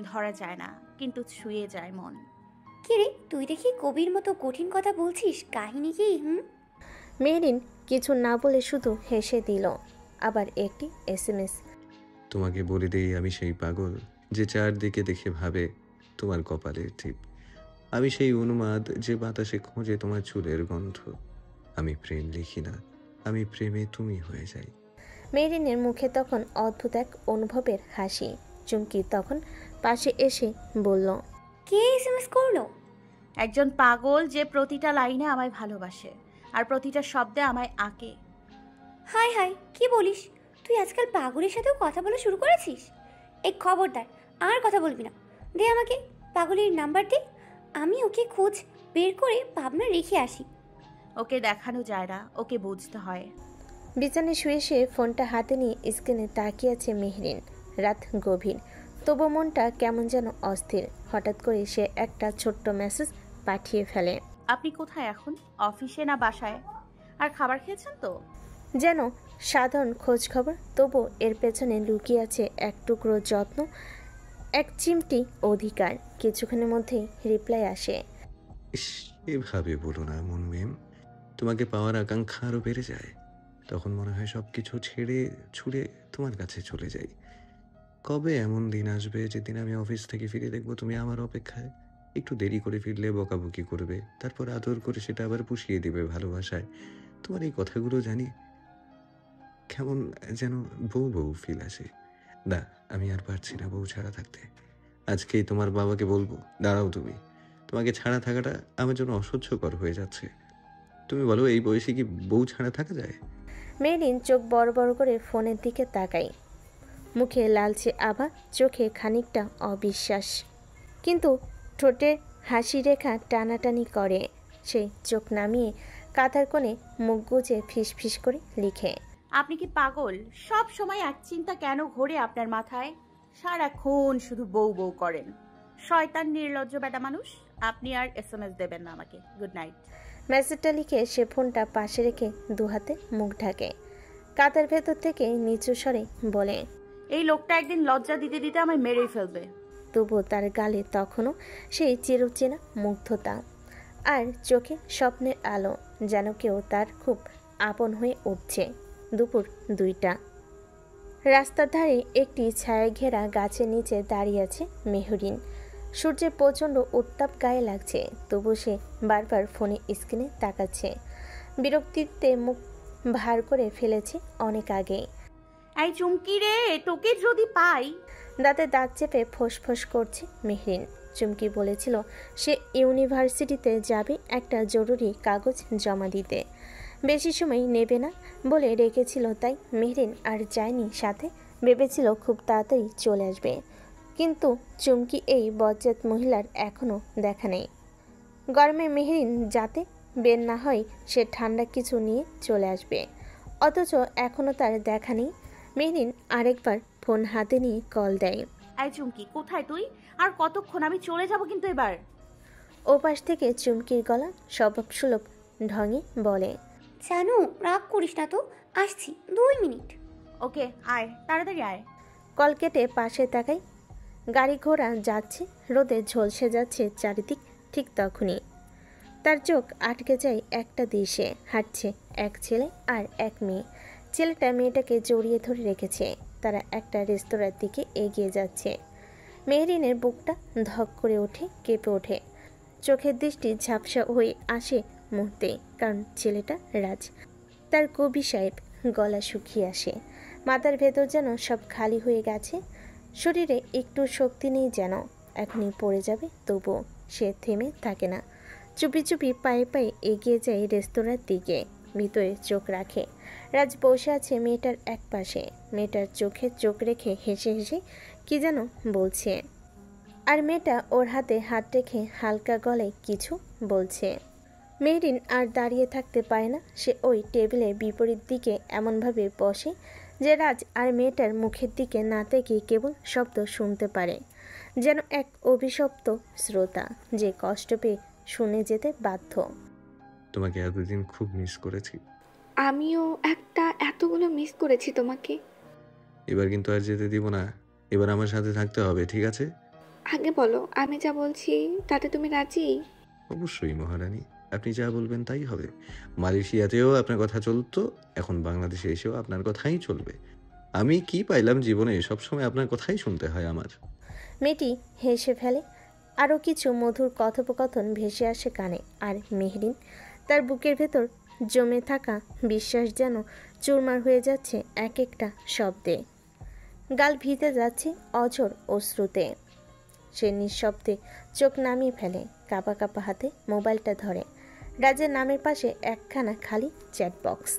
ধরা যায় না কিন্তু ছুঁয়ে যায় মন। কি রে, তুই দেখি কবির মতো কঠিন কথা বলছিস, কাহিনী কি? মেহরিন কিছু না বলে শুধু হেসে দিল। আবার একটি SMS। তোমাকে বলে দেই, আমি সেই পাগল যে চারদিকে দেখে ভাবে তোমার কপালের টিপ। আমি সেই উন্মাদ যে বাতাসে খোঁজে তোমার চুলের গন্ধ। আমি প্রেম লিখি না, আমি প্রেমে তুমি হয়ে যাই। মেহরিনের মুখে তখন অদ্ভুত এক অনুভবের হাসি। চুমকি তখন পাশে এসে বলল, কে SMS করলো? একজন পাগল যে প্রতিটা লাইনে আমায় ভালোবাসে আর প্রতিটা শব্দে আমায় আঁকে। হাই হাই, কি বলিস? তুই আজকাল পাগলের সাথেও কথা বলা শুরু করেছিস? এই খবরদার আর কথা বলবি না। দে আমাকে পাগলের নাম্বার দে, আমি ওকে খোঁজ বের করে ভাবনা রেখে আসি। ওকে দেখানো যায় না, ওকে বুঝতে হয়। বিছানায় শুয়ে সে ফোনটা হাতে নিয়ে স্ক্রিনে তাকিয়ে আছে মেহরিন। রাত গভীর, তবু মনটা কেমন যেন অস্থির। হঠাৎ করে সে একটা ছোট্ট মেসেজ পাঠিয়ে ফেলে। আপনি কোথায় এখন? অফিসে না বাসায়? আর খাবার খেয়েছেন তো? যেন সাধারণ খোঁজ খবর, তবু এর পেছনে লুকিয়ে আছে এক টুকরো যত্ন, এক চিমটি অধিকার। কিছুক্ষণের মধ্যেই রিপ্লাই আসে। ইস, এভাবে বলো না মন মেম। তোমাকে পাওয়ার আকাঙ্ক্ষা আরও বেড়ে যায়। তখন মনে হয় সব কিছু ছেড়ে ছুড়ে তোমার কাছে চলে যাই। কবে এমন দিন আসবে যেদিন আমি অফিস থেকে ফিরে দেখবো তুমি আমার অপেক্ষায়? একটু দেরি করে ফিরলে বকাবকি করবে, তারপর আদর করে সেটা আবার পুষিয়ে দিবে ভালোবাসায়। তোমার এই কথাগুলো জানি কেমন যেন বউ বউ ফিল আসে। না, আমি আর পারছি না বউ ছাড়া থাকতে। আজকেই তোমার বাবাকে বলবো। দাঁড়াও তুমি, তোমাকে ছাড়া থাকাটা আমার জন্য অসহ্যকর হয়ে যাচ্ছে। তুমি বলো, এই বয়সে কি বউ ছাড়া থাকা যায়? মেরিন চোখ বড় বড় করে ফোনের দিকে তাকাই, মুখে লালচে আভা, চোখে খানিকটা অবিশ্বাস, কিন্তু ঠোঁটে হাসি রেখা টানাটানি করে। সে চোখ নামিয়ে কাঁথার কোণে মুখ গুজে ফিস ফিস করে লিখে। আপনি কি পাগল? সব সময় এক চিন্তা কেন ঘোরে আপনার মাথায়? সারাক্ষণ শুধু বউ বউ করেন। শয়তান নির্লজ্জ বেটা মানুষ। আপনি আর SMS দেবেন না আমাকে। Good night. মেসেজটা লিখে সে ফোনটা পাশে রেখে দুহাতে মুখ ঢাকে। কাঁথার ভেতর থেকে নিচু স্বরে বলে, এই লোকটা একদিন লজ্জা দিতে দিতে আমায় মেরেই ফেলবে। তবু তার গালে তখনও সেই চিরচেনা মুগ্ধতা, আর চোখে স্বপ্নের আলো, যেন কেউ তার খুব আপন হয়ে উঠছে। দুপুর 2টা। রাস্তার ধারে একটি ছায়া ঘেরা গাছের নিচে দাঁড়িয়ে আছে মেহরিন। সূর্যের প্রচণ্ড উত্তাপ গায়ে লাগছে, তবু সে বারবার ফোনে স্ক্রিনে তাকাচ্ছে। বিরক্তিতে মুখ ভার করে ফেলেছে অনেক আগে। এই চুমকি রে, তোকে যদি পাই। দাঁতে দাঁত চেপে ফোঁস করছে মেহরিন। চুমকি বলেছিল সে ইউনিভার্সিটিতে যাবে একটা জরুরি কাগজ জমা দিতে, বেশি সময় নেবে না বলে রেখেছিল। তাই মেহরিন আর যায়নি সাথে, ভেবেছিল খুব তাড়াতাড়ি চলে আসবে। কিন্তু চুমকি এই বজ্জাত মহিলার এখনও দেখা নেই। গরমে মেহরিন যাতে বের না হয়, সে ঠান্ডা কিছু নিয়ে চলে আসবে, অথচ এখনও তার দেখা নেই। মেহরিন আরেকবার ফোন হাতে নিয়ে কল দেয়। এই চুমকি, কোথায় তুই? আর কতক্ষণ? আমি চলে যাব কিন্তু এবার। ওপাশ থেকে চুমকির গলা স্বভাবসুলভ ঢঙে বলে, জানো, রাগ করিস না তো, আসছি 2 মিনিট। ওকে, আয়, তাড়াতাড়ি আয়। কল কেটে পাশে তাকাই, গাড়ি ঘোড়া যাচ্ছে, রোদে ঝলসে যাচ্ছে চারিদিক। ঠিক তখনই তার চোখ আটকে যায় একটা দৃশ্যে। হাঁটছে এক ছেলে আর এক মেয়ে। ছেলেটা মেয়েটাকে জড়িয়ে ধরে রেখেছে। তারা একটা রেস্তোরাঁর দিকে এগিয়ে যাচ্ছে। মেহরিনের বুকটা ধক করে ওঠে, কেঁপে ওঠে। চোখের দৃষ্টি ঝাপসা হয়ে আসে মুহূর্তে, কারণ ছেলেটা রাজ। তার কবি সাহেব। গলা শুকিয়ে আসে, মাথার ভেতর যেন সব খালি হয়ে গেছে। শরীরে একটু শক্তি নেই, যেন এখনই পড়ে যাবে। তবুও সে থেমে থাকে না। চুপি চুপি পায়ে পায়ে এগিয়ে যায় রেস্তোরাঁর দিকে। ভিতরে চোখ রাখে। রাজ বসে আছে মেয়েটার এক পাশে। মেয়েটার চোখে চোখ রেখে হেসে হেসে কি যেন বলছে, আর মেয়েটা ওর হাতে হাত রেখে হালকা গলায় কিছু বলছে। মেহরিন আর দাঁড়িয়ে থাকতে পারে না। সে ওই টেবিলের বিপরীত দিকে এমনভাবে বসে যে রাজ আর মেয়েটার মুখের দিকে না তাকিয়ে কেবল শব্দ শুনতে পারে, যেন এক অভিশপ্ত শ্রোতা যে কষ্ট পেয়ে শুনে যেতে বাধ্য। তোমাকে এতদিন খুব মিস করেছি। আমিও এতগুলো মিস করেছি তোমাকে। এবার কিন্তু আর যেতে দিব না। এবার আমার সাথে থাকতে হবে, ঠিক আছে? আগে বলো, আমি যা বলছি তাতে তুমি রাজি? অবশ্যই মহারানী, আপনি যা বলবেন তাই হবে। মালয়েশিয়াতেও আপনার কথা চলতো, এখন বাংলাদেশে এসেও আপনার কথাই চলবে। আমি কি পাইলাম জীবনে? সবসময় আপনার কথাই শুনতে হয় আমার। মেয়েটি হেসে ফেলে। আরও কিছু মধুর কথোপকথন ভেসে আসে কানে, আর মেহরিন তার বুকের ভেতর জমে থাকা বিশ্বাস যেন চুরমার হয়ে যাচ্ছে এক একটা শব্দে। গাল ভিজে যাচ্ছে অঝোর অশ্রুতে। সে নিঃশব্দে চোখ নামিয়ে ফেলে, কাঁপা কাঁপা হাতে মোবাইলটা ধরে। রাজের নামের পাশে একখানা খালি চ্যাট বক্স।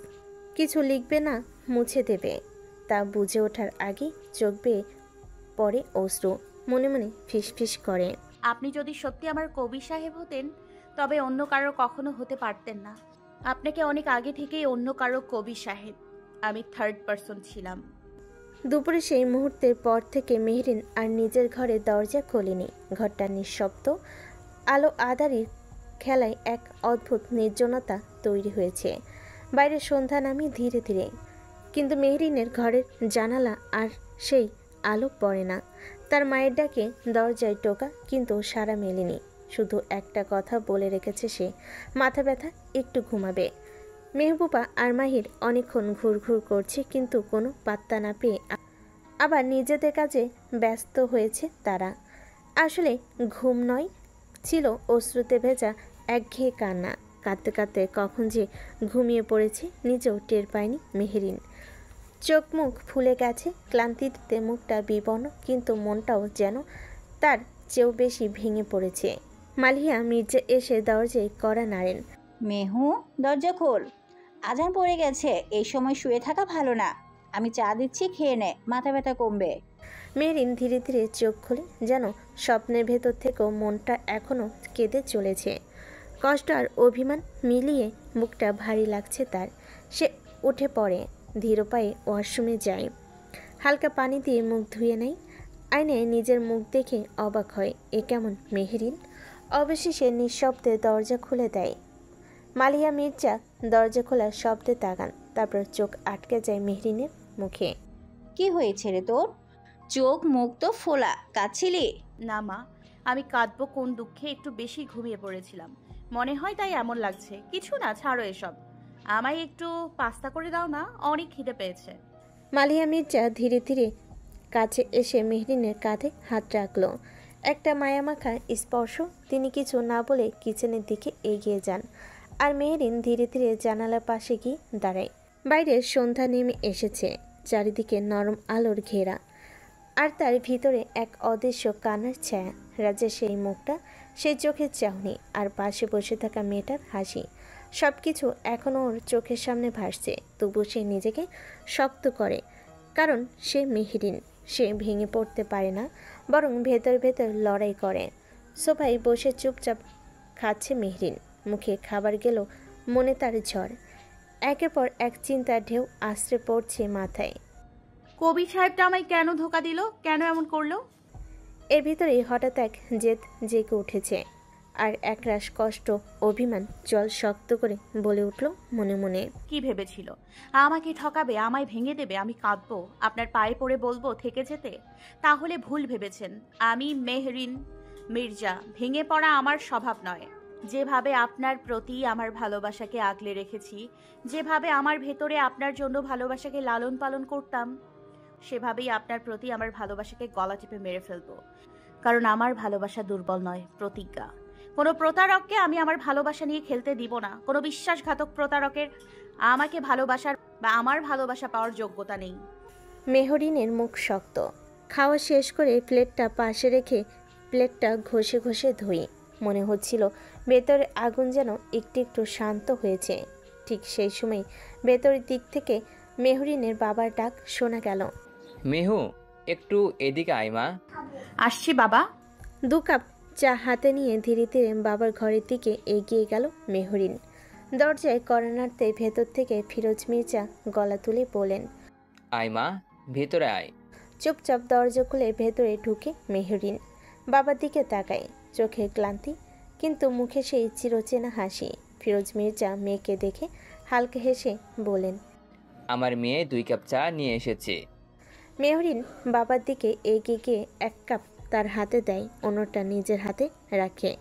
কিছু লিখবে না, মুছে দেবে, তা বুঝে ওঠার আগেই চোখ বেয়ে পড়ে অশ্রু। মনে মনে ফিস ফিস করে, আপনি যদি সত্যি আমার কবি সাহেব হতেন তবে অন্য কারো কখনো হতে পারতেন না। আপনাকে অনেক আগে থেকেই অন্য কারো কবি সাহেব, আমি থার্ড পারসন ছিলাম। দুপুরে সেই মুহূর্তের পর থেকে মেহরিন আর নিজের ঘরে দরজা খোলেনি। ঘরটা নিঃশব্দ, আলো আঁধারির খেলায় এক অদ্ভুত নির্জনতা তৈরি হয়েছে। বাইরে সন্ধ্যা নামে ধীরে ধীরে, কিন্তু মেহরিনের ঘরের জানালা আর সেই আলো পড়ে না। তার মায়ের ডাকে দরজায় টোকা, কিন্তু সাড়া মেলেনি। শুধু একটা কথা বলে রেখেছে সে, মাথা ব্যথা, একটু ঘুমাবে। মেহবুবা আর মাহির অনেকক্ষণ ঘুরঘুর করছে, কিন্তু কোনো পাত্তা না পেয়ে আবার নিজেদের কাজে ব্যস্ত হয়েছে তারা। আসলে ঘুম নয়, ছিল অশ্রুতে ভেজা একঘেয়ে কান্না। কাঁদতে কাঁদতে কখন যে ঘুমিয়ে পড়েছে নিজেও টের পায়নি মেহরিন। চোখ মুখ ফুলে গেছে, ক্লান্তিতে মুখটা বিবর্ণ, কিন্তু মনটাও যেন তার চেয়েও বেশি ভেঙে পড়েছে। মালিয়া মির্জা এসে দরজায় কড়া নাড়েন। মেহু, দরজা খোল, আজান পড়ে গেছে। এই সময় শুয়ে থাকা ভালো না। আমি চা দিচ্ছি, খেয়ে নে, মাথা ব্যথা কমবে। মেহরিন ধীরে ধীরে চোখ খুলে, যেন স্বপ্নের ভেতর থেকেও মনটা এখনও কেঁদে চলেছে। কষ্ট আর অভিমান মিলিয়ে মুখটা ভারী লাগছে তার। সে উঠে পড়ে, ধীর পায়ে ওয়াশরুমে যায়, হালকা পানি দিয়ে মুখ ধুয়ে নেয়। আয়নায় নিজের মুখ দেখে অবাক হয়, এ কেমন মেহরিন। অবশেষে নিঃশব্দে দরজা খুলে দেয়। মালিয়া মির্জা দরজা খোলার শব্দে তাকান, তারপর চোখ আটকে যায় মেহরিনের মুখে। কি হয়েছে রে তোর? চোখ মুখ তো ফোলা, কাঁদছিলি? না মা, আমি কাঁদবো কোন দুঃখে, একটু বেশি ঘুমিয়ে পড়েছিলাম মনে হয়, তাই এমন লাগছে। কিছু না, ছাড়ো এসব। আমায় একটু পাস্তা করে দাও না, অনেক খিদে পেয়েছে। মালিয়া মির্জা ধীরে ধীরে কাছে এসে মেহরিনের কাঁধে হাত রাখল। একটা মায়ামাখা স্পর্শ। তিনি কিছু না বলে কিচেনের দিকে এগিয়ে যান, আর মেহরিন ধীরে ধীরে জানালার পাশে গিয়ে দাঁড়ায়। বাইরে সন্ধ্যা নেমে এসেছে, চারিদিকে নরম আলোর ঘেরা, আর তার ভিতরে এক অদৃশ্য কান্নার ছায়া। রাজের সেই মুখটা, সেই চোখের চাহনি, আর পাশে বসে থাকা মেয়েটার হাসি, সব কিছু এখনও ওর চোখের সামনে ভাসছে। তবু সে নিজেকে শক্ত করে, কারণ সে মেহরিন। সে ভেঙে পড়তে পারে না, বরং ভেতর ভেতর লড়াই করে। সোফায় বসে চুপচাপ খাচ্ছে মেহরিন। মুখে খাবার গেল, মনে তার ঝড়। একের পর এক চিন্তার ঢেউ আশ্রে পড়ছে মাথায়। কবি সাহেবটা আমায় কেন ধোকা দিল? কেন এমন করলো? এর ভিতরেই হঠাৎ এক জেদ জেগে উঠেছে, আর একরাশ কষ্ট, অভিমান জল শক্ত করে বলে উঠল মনে মনে। কি ভেবেছিল আমাকে ঠকাবে, আমায় ভেঙে দেবে, আমি কাঁদবো, আপনার পায়ে পড়ে বলবো থেকে যেতে? তাহলে ভুল ভেবেছেন। আমি মেহরিন মির্জা, ভেঙে পড়া আমার স্বভাব নয়। যেভাবে আপনার প্রতি আমার ভালোবাসাকে আগলে রেখেছি, যেভাবে আমার ভেতরে আপনার জন্য ভালোবাসাকে লালন পালন করতাম, সেভাবেই আপনার প্রতি আমার ভালোবাসাকে গলা টিপে মেরে ফেলবো। কারণ আমার ভালোবাসা দুর্বল নয়, প্রতিজ্ঞা। কোনো প্রতারককে আমি আমার ভালোবাসা নিয়ে খেলতে দিব না। কোনো বিশ্বাসঘাতক প্রতারকের আমাকে ভালোবাসার বা আমার ভালোবাসা পাওয়ার যোগ্যতা নেই। মেহরিনের মুখ শক্ত। খাওয়া শেষ করে প্লেটটা পাশে রেখে প্লেটটা ঘষে ঘষে ধুই। মনে হচ্ছিল ভেতরে আগুন যেন একটু একটু শান্ত হয়েছে। ঠিক সেই সময় ভেতরের দিক থেকে মেহরিনের বাবার ডাক শোনা গেল। মেহু, একটু এদিকে আয় মা। আসছি বাবা। 2 কাপ চা হাতে নিয়ে ধীরে ধীরে বাবার ঘরের দিকে এগিয়ে গেল মেহরিন। দরজায় কড়া নাড়তে ভেতর থেকে ফিরোজ মির্জা গলা তুলে বলেন, আয় মা, ভেতরে আয়। চুপচাপ দরজা খুলে ভেতরে ঢুকে মেহরিন বাবার দিকে তাকায়, চোখে ক্লান্তি, কিন্তু মুখে সেই চিরচেনা হাসি। ফিরোজ মির্জা মেয়েকে দেখে হালকা হেসে বলেন, আমার মেয়ে 2 কাপ চা নিয়ে এসেছে। মেহরিন বাবার দিকে এগিয়ে গিয়ে 1 কাপ তার হাতে দেয়, অন্যটা নিজের হাতে রাখে।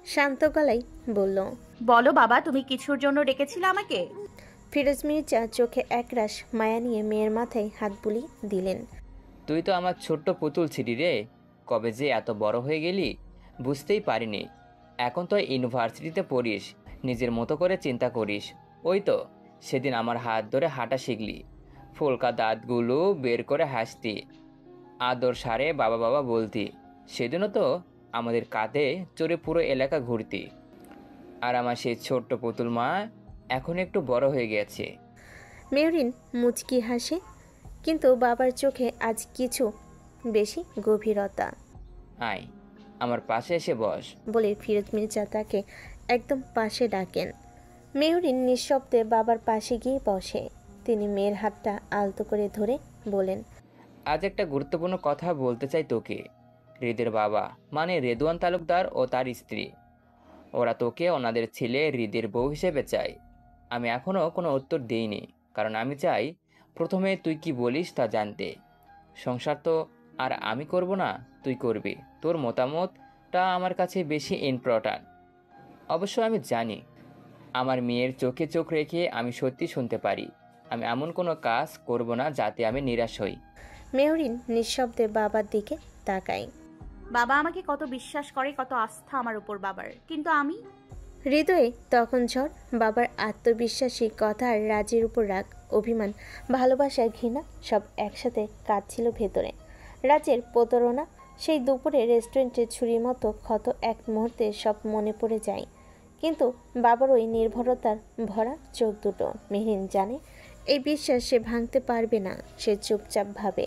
শান্ত গলায় বলল, বলো বাবা, তুমি কিছুর জন্য ডেকেছিলে আমাকে? ফিরোজ মির্জা চোখে একরাশ মায়া নিয়ে মেয়ের মাথায় হাত বুলিয়ে দিলেন। তুই তো আমার ছোট্ট পুতুল ছিলি রে, কবে যে এত বড় হয়ে গেলি বুঝতেই পারিনি। এখন তো ইউনিভার্সিটিতে পড়িস, নিজের মতো করে চিন্তা করিস। ওই তো সেদিন আমার হাত ধরে হাঁটা শিখলি, ফুলকা দাঁতগুলো বের করে হাসতি, আদর সারে বাবা বাবা বলতি। সেদিনও তো আমাদের কাঁধে চড়ে পুরো এলাকা ঘুরতি। আর আমার সেই ছোট্ট পুতুল মা এখন একটু বড় হয়ে গেছে। মেহরিন মুচকি হাসে, কিন্তু বাবার চোখে আজ কিছু বেশি গভীরতা। আয় আমার পাশে এসে বস, বলে ফিরোজ মির্জা তাকে একদম পাশে ডাকেন। মেহরিন নিঃশব্দে বাবার পাশে গিয়ে বসে। তিনি মেয়ের হাতটা আলতো করে ধরে বলেন, আজ একটা গুরুত্বপূর্ণ কথা বলতে চাই তোকে। হৃদের বাবা মানে রেদওয়ান তালুকদার ও তার স্ত্রী, ওরা তোকে ওনাদের ছেলে হৃদের বউ হিসেবে চায়। আমি এখনও কোনো উত্তর দেইনি, কারণ আমি চাই প্রথমে তুই কি বলিস তা জানতে। সংসার তো আর আমি করব না, তুই করবি। তোর মতামতটা আমার কাছে বেশি ইম্পর্ট্যান্ট। অবশ্য আমি জানি আমার মেয়ের চোখে চোখ রেখে আমি সত্যি শুনতে পারি। আমি এমন কোনো কাজ করব না যাতে আমি নিরাশ হই। মেহরিন নিঃশব্দে বাবার দিকে তাকায়। বাবা আমাকে কত বিশ্বাস করে, কত আস্থা আমার উপর বাবার, কিন্তু আমি। হৃদয়ে তখন ঝড়। বাবার আত্মবিশ্বাসী কথা আর রাজের উপর রাগ, অভিমান, ভালোবাসা, ঘৃণা সব একসাথে কাটছিল ভেতরে। রাজের প্রতারণা, সেই দুপুরে রেস্টুরেন্টে ছুরির মতো ক্ষত এক মুহূর্তে সব মনে পড়ে যায়। কিন্তু বাবার ওই নির্ভরতার ভরা চোখ দুটো, মেহরিন জানে এই বিশ্বাস সে ভাঙতে পারবে না। সে চুপচাপ ভাবে,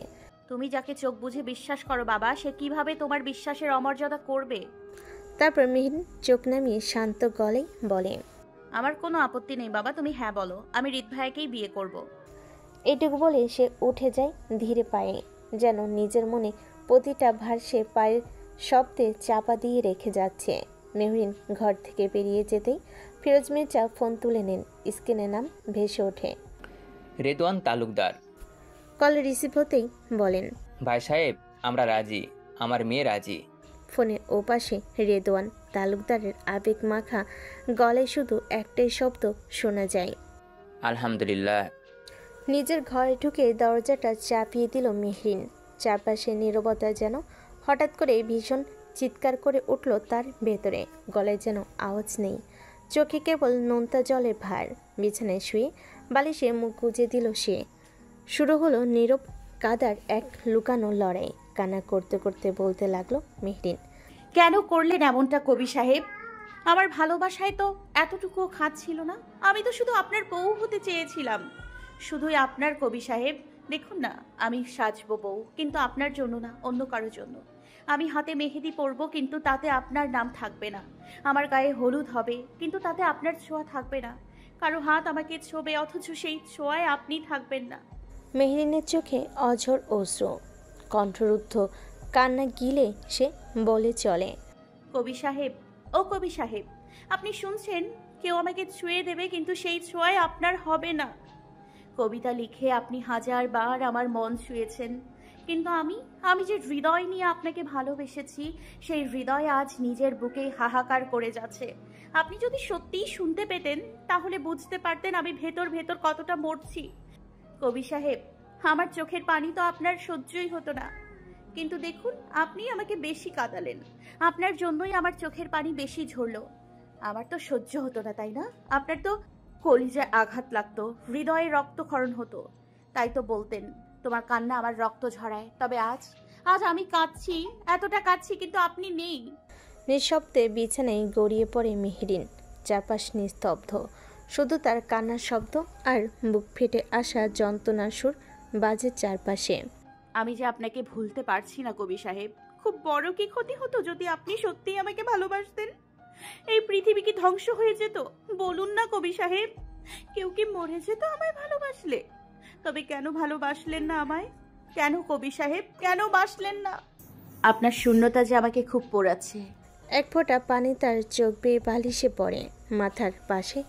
তুমি যাকে চোখ বুঝে বিশ্বাস করো বাবা, সে কিভাবে তোমার বিশ্বাসের অমর্যাদা করবে? তারপর মেহরিন চোখ নামিয়ে শান্ত গলায় বলে, আমার কোনো আপত্তি নেই বাবা, তুমি হ্যাঁ বলো, আমি হৃদ ভাইয়াকেই বিয়ে করব। এটুকু বলে সে উঠে যায় ধীরে পায়ে, যেন নিজের মনে প্রতিটা ভার সে পায়ের শব্দে চাপা দিয়ে রেখে যাচ্ছে। মেহরিন ঘর থেকে বেরিয়ে যেতেই ফিরোজ মির্জা ফোন তুলে নেন। স্ক্রিনে নাম ভেসে ওঠে, রেদওয়ান তালুকদার। কল রিসিভ হতেই বলেন, ভাই সাহেব আমরা রাজি, আমার মেয়ে রাজি। ফোনের ওপাশে রেদওয়ান তালুকদারের আবেগ মাখা গলায় শুধু একটাই শব্দ শোনা যায়, আলহামদুলিল্লাহ। নিজের ঘরে ঢুকে দরজাটা চাপিয়ে দিল মেহরিন। চারপাশে নীরবতা যেন হঠাৎ করে ভীষণ চিৎকার করে উঠল তার ভেতরে। গলায় যেন আওয়াজ নেই, চোখে কেবল নোনতা জলের ভার। বিছানায় শুয়ে বালিশে মুখ গুজে দিল সে। শুরু হলো নীরব কাদার এক লুকানো লড়াই। কান্না করতে করতে বলতে লাগলো মেহরিন, কেন করলেন এমনটা কবি সাহেব? আমার ভালোবাসায় তো এতটুকুও খাত ছিল না। আমি তো শুধু আপনার বউ হতে চেয়েছিলাম, শুধুই আপনার কবি সাহেব। দেখুন না, আমি সাজবো বউ, কিন্তু আপনার জন্য না, অন্য কারোর জন্য। আমি হাতে মেহেদি পরবো, কিন্তু তাতে আপনার নাম থাকবে না। আমার গায়ে হলুদ হবে, কিন্তু তাতে আপনার ছোঁয়া থাকবে না। কারো হাত আমাকে ছোঁবে, অথচ সেই ছোঁয়ায় আপনি থাকবেন না। মেহরিনের চোখে অঝোর অশ্রু, কণ্ঠরুদ্ধ কান্না গিলে সে বলে চলে, কবি সাহেব, ও কবি সাহেব, আপনি শুনছেন? কেউ আমাকে ছুঁয়ে দেবে, কিন্তু সেই ছোঁয়ায় আপনার হবে না। কবিতা লিখে আপনি 1000 বার আমার মন ছুঁয়েছেন, কিন্তু আমি যে হৃদয় নিয়ে আপনাকে ভালোবেসেছি, সেই হৃদয় আজ নিজের বুকে হাহাকার করে যাচ্ছে। আপনি যদি সত্যিই শুনতে পেতেন, তাহলে বুঝতে পারতেন আমি ভেতর ভেতর কতটা মরছি। কবি সাহেব, আমার চোখের পানি তো আপনার সহ্যই হতো না, কিন্তু দেখুন আপনি আমাকে বেশি কাঁদালেন। আপনার জন্যই আমার চোখের পানি বেশি ঝরলো। আমার তো সহ্য হতো না, তাই না? আপনার তো কলিজায় আঘাত লাগতো, হৃদয়ে রক্তক্ষরণ হতো। তাই তো বলতেন তোমার কান্না আমার রক্ত ঝরায়। তবে আজ আমি কাঁদছি, এতটা কাঁদছি, কিন্তু আপনি নেই। নিঃশব্দে বিছানায় গড়িয়ে পড়ে মেহরিন। চারপাশ নিস্তব্ধ, শুধু তার কান্নার শব্দ আর বুক ফেটে আসা যন্ত্রণার সুর বাজে চারপাশে। আমি যে আপনাকে ভুলতে পারছি না কবি সাহেব। খুব বড় কি ক্ষতি হতো যদি আপনি সত্যিই আমাকে ভালোবাসতেন? এই পৃথিবী কি ধ্বংস হয়ে যেত? বলুন না কবি সাহেব, কেউ কি মরে যেত আমায় ভালোবাসলে? তবে কেন ভালোবাসলেন না আমায়? কেন কবি সাহেব, কেন বাসলেন না? আপনার শূন্যতা যে আমাকে খুব পোড়াচ্ছে। এক ফোঁটা পানি তার চোখ বেয়ে বালিশে পড়ে। মাথার পাশে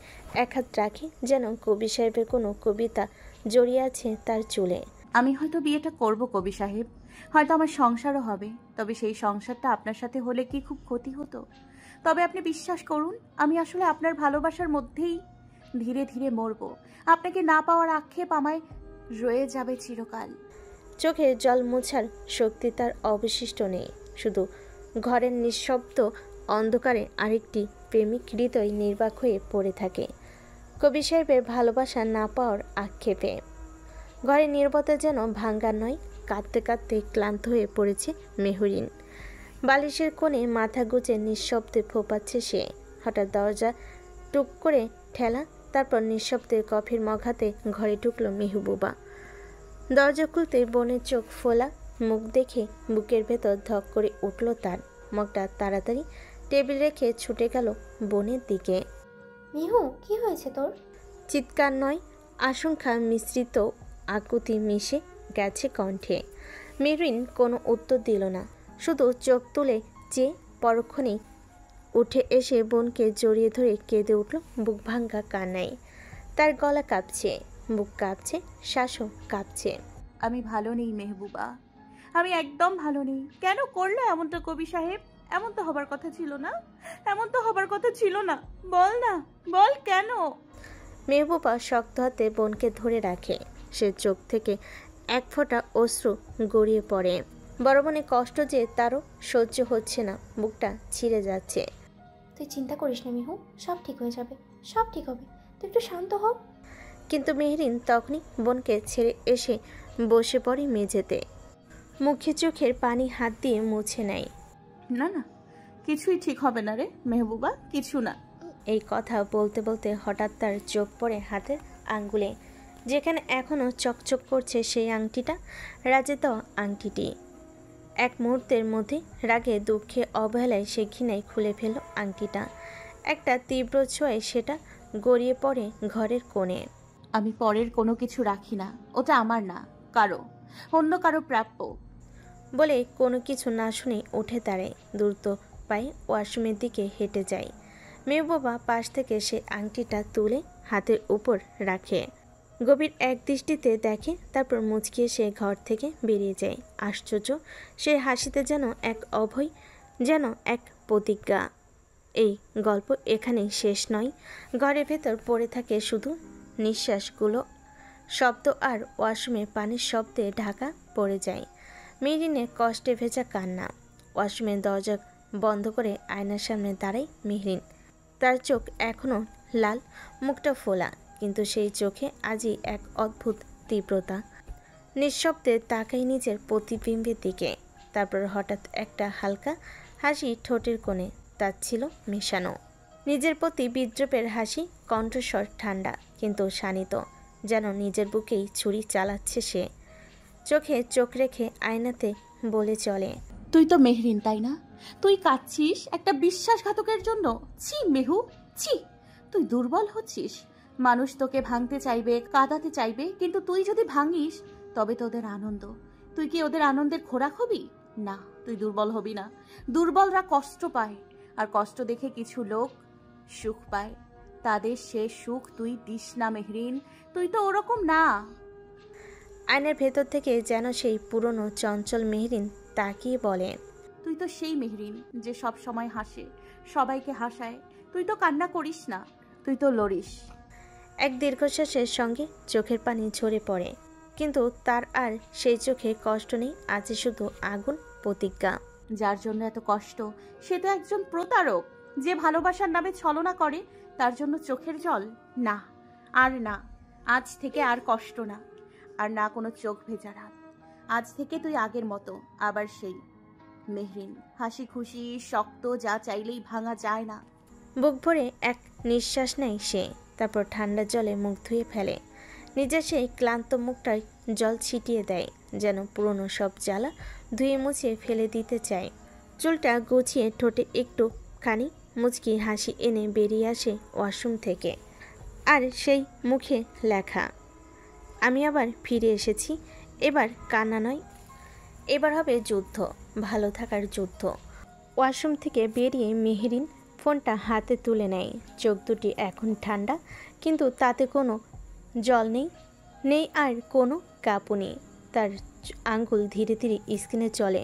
এক হাত রাখে, যেন কবি সাহেবের কোনো কবিতা জড়িয়ে আছে তার চুলে। আমি হয়তো বিয়েটা করব কবি সাহেব, হয়তো আমার সংসারও হবে, তবে সেই সংসারটা আপনার সাথে হলে কি খুব ক্ষতি হতো? তবে আপনি বিশ্বাস করুন, আমি আসলে আপনার ভালোবাসার মধ্যেই ধীরে ধীরে মরব। আপনাকে না পাওয়ার আক্ষেপ আমায় রয়ে যাবে চিরকাল। চোখের জল মোছার শক্তি তার অবশিষ্ট নেই। শুধু ঘরের নিঃশব্দ অন্ধকারে আরেকটি প্রেমিক হৃদয় নির্বাক হয়ে পড়ে থাকে কবি সাহেবের ভালোবাসা না পাওয়ার আক্ষেপে। ঘরের নীরবতা যেন ভাঙ্গা নয়, কাঁদতে কাঁদতে ক্লান্ত হয়ে পড়েছে মেহরিন। বালিশের কোণে মাথা গুজে নিঃশব্দে ফোপাচ্ছে সে। হঠাৎ দরজা টুক করে ঠেলা, তারপর নিঃশব্দে কফির মগ হাতে ঘরে ঢুকলো মেহবুবা। দরজা খুলতে বোনের চোখ ফোলা মুখ দেখে বুকের ভেতর ধক করে উঠল তার। মগটা তাড়াতাড়ি টেবিল রেখে ছুটে গেল বোনের দিকে। মিহু কি হয়েছে তোর? চিৎকার নয়, আশঙ্কা মিশ্রিত আকুতি মিশে গেছে কণ্ঠে। মেহরিন কোনো উত্তর দিল না, শুধু চোখ তুলে চেয়ে পরক্ষণেই উঠে এসে বোনকে জড়িয়ে ধরে কেঁদে উঠল বুক ভাঙ্গা কান্নায়। তার গলা কাঁপছে, বুক কাঁপছে, শ্বাসও কাঁপছে। আমি ভালো নেই মেহবুবা, আমি একদম ভালো নেই। কেন করলে এমনটা কবি সাহেব? এমন তো হবার কথা ছিল না, এমন তো হবার কথা ছিল না। বল না, বল কেন? মেহবুবা শক্ত হাতে বোনকে ধরে রাখে। সে চোখ থেকে এক ফোঁটা অশ্রু গড়িয়ে পড়ে। বড় বোনের কষ্ট যে তারও সহ্য হচ্ছে না, বুকটা ছিঁড়ে যাচ্ছে। তুই চিন্তা করিস না মিহু, সব ঠিক হয়ে যাবে, সব ঠিক হবে, তুই একটু শান্ত হ। কিন্তু মেহরিন তখনই বোনকে ছেড়ে এসে বসে পড়ে মেঝেতে। মুখে চোখের পানি হাত দিয়ে মুছে নেয়। না না, কিছুই ঠিক হবে না রে মেহবুবা, কিছু না। এই কথা বলতে বলতে হঠাৎ তার চোখ পড়ে হাতের আঙ্গুলে, যেখানে এখনও চকচক করছে সেই আংটিটা, রাজে দেওয়া আংটিটি। এক মুহূর্তের মধ্যে রাগে দুঃখে অবহেলায় সে ঘৃণায় খুলে ফেলল আংটিটা। একটা তীব্র ছোঁয়ায় সেটা গড়িয়ে পড়ে ঘরের কোণে। আমি পরের কোনো কিছু রাখি না, ওটা আমার না, কারো অন্য কারো প্রাপ্য। বলে কোনো কিছু না শুনে উঠে দাঁড়ায়, দ্রুত পায়ে ওয়াশরুমের দিকে হেঁটে যায়। মেহবুবা পাশ থেকে সে আংটিটা তুলে হাতের উপর রাখে, গভীর এক দৃষ্টিতে দেখে, তারপর মুচকিয়ে সে ঘর থেকে বেরিয়ে যায়। আশ্চর্য, সে হাসিতে যেন এক অভয়, যেন এক প্রতিজ্ঞা। এই গল্প এখানেই শেষ নয়। ঘরের ভেতর পড়ে থাকে শুধু নিঃশ্বাসগুলো, শব্দ আর ওয়াশরুমে পানির শব্দে ঢাকা পড়ে যায়। মেহরিনের কষ্টে ভেজা কান্না। ওয়াশরুমের দরজা বন্ধ করে আয়নার সামনে দাঁড়ায় মেহরিন। তার চোখ এখনও লাল, মুখটা ফোলা, কিন্তু সেই চোখে আজই এক অদ্ভুত তীব্রতা। নিঃশব্দে তাকাই নিজের প্রতিবিম্বের দিকে। তারপর হঠাৎ একটা হালকা হাসি ঠোঁটের কোণে, তার ছিল মেশানো। নিজের প্রতি বিদ্রুপের হাসি, কণ্ঠস্বর ঠান্ডা কিন্তু শানিত, যেন নিজের বুকেই ছুরি চালাচ্ছে সে। চোখে চোখ রেখে আয়নাতে বলে চলে, তুই তো মেহরিন তাই না? তুই কাঁদছিস একটা বিশ্বাসঘাতকের জন্য। ছি মেহু, ছি। তুই দুর্বল হচ্ছিস। মানুষ তোকে ভাঙতে চাইবে, কাঁদাতে চাইবে, কিন্তু তুই যদি ভাঙিস তবে তোদের আনন্দ। তুই কি ওদের আনন্দের খোরাক হবি? না, তুই দুর্বল হবি না। দুর্বলরা কষ্ট পায়, আর কষ্ট দেখে কিছু লোক সুখ পায়। তাদের সে সুখ তুই দিস না মেহরিন, তুই তো ওরকম না। আয়নার ভেতর থেকে যেন সেই পুরনো চঞ্চল মেহরিন তাকিয়ে বলে, তুই তো সেই মেহরিন যে সব সময় হাসে, সবাইকে হাসায়। তুই তো কান্না করিস না, তুই তো লড়িস। এক দীর্ঘশ্বাসের সঙ্গে চোখের পানি ঝরে পড়ে, কিন্তু তার আর সেই চোখে কষ্ট নেই, আছে শুধু আগুন, প্রতিজ্ঞা। যার জন্য এত কষ্ট সে তো একজন প্রতারক। যে ভালোবাসার নামে ছলনা করে, তার জন্য চোখের জল? না, আর না। আজ থেকে আর কষ্ট না, আর না কোনো চোখ ভেজা রাত। আজ থেকে তুই আগের মতো আবার সেই মেহরিন, হাসি খুশি, শক্ত, যা চাইলেই ভাঙা যায় না। বুক ভরে এক নিঃশ্বাস নেয় সে, তারপর ঠান্ডা জলে মুখ ধুয়ে ফেলে। নিজের সেই ক্লান্ত মুখটায় জল ছিটিয়ে দেয়, যেন পুরনো সব জ্বালা ধুয়ে মুছিয়ে ফেলে দিতে চায়। চুলটা গুছিয়ে ঠোঁটে একটু খানি মুচকি হাসি এনে বেরিয়ে আসে ওয়াশরুম থেকে। আর সেই মুখে লেখা, আমি আবার ফিরে এসেছি। এবার কান্না নয়, এবার হবে যুদ্ধ, ভালো থাকার যুদ্ধ। ওয়াশরুম থেকে বেরিয়ে মেহরিন ফোনটা হাতে তুলে নেয়। চোখ দুটি এখন ঠান্ডা, কিন্তু তাতে কোনো জল নেই, নেই আর কোনো কাঁপুনি। তার আঙ্গুল ধীরে ধীরে স্ক্রিনে চলে।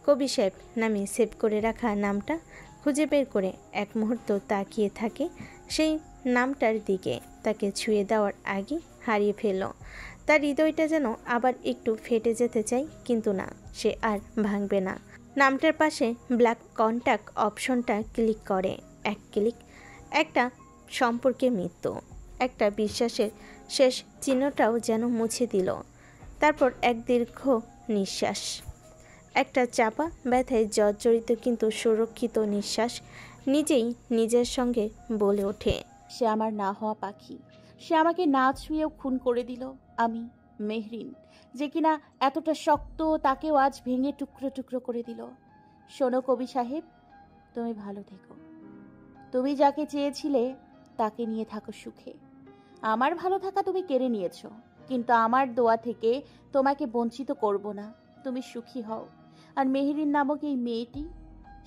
কবি সাহেব নামে সেভ করে রাখা নামটা খুঁজে বের করে এক মুহূর্ত তাকিয়ে থাকে সেই নামটার দিকে। তাকে ছুঁয়ে দেওয়ার আগে হারিয়ে ফেলল। তার হৃদয়টা যেন আবার একটু ফেটে যেতে চায়, কিন্তু না, সে আর ভাঙবে না। নামটার পাশে ব্ল্যাক কন্ট্যাক্ট অপশনটা ক্লিক করে। এক ক্লিক, একটা সম্পর্কে মৃত্যু, একটা বিশ্বাসের শেষ চিহ্নটাও যেন মুছে দিল। তারপর এক দীর্ঘ নিঃশ্বাস, একটা চাপা ব্যথায় জর্জরিত কিন্তু সুরক্ষিত নিঃশ্বাস। নিজেই নিজের সঙ্গে বলে ওঠে, সে আমার না হওয়া পাখি, সে আমাকে না ছুঁয়েও খুন করে দিল। আমি মেহরিন, যে কিনা এতটা শক্ত, তাকেও আজ ভেঙে টুকরো টুকরো করে দিল। শোনো কবি সাহেব, তুমি ভালো থেকো। তুমি যাকে চেয়েছিলে তাকে নিয়ে থাকো সুখে। আমার ভালো থাকা তুমি কেড়ে নিয়েছো, কিন্তু আমার দোয়া থেকে তোমাকে বঞ্চিত করব না। তুমি সুখী হও। আর মেহেরিন নামক এই মেয়েটি,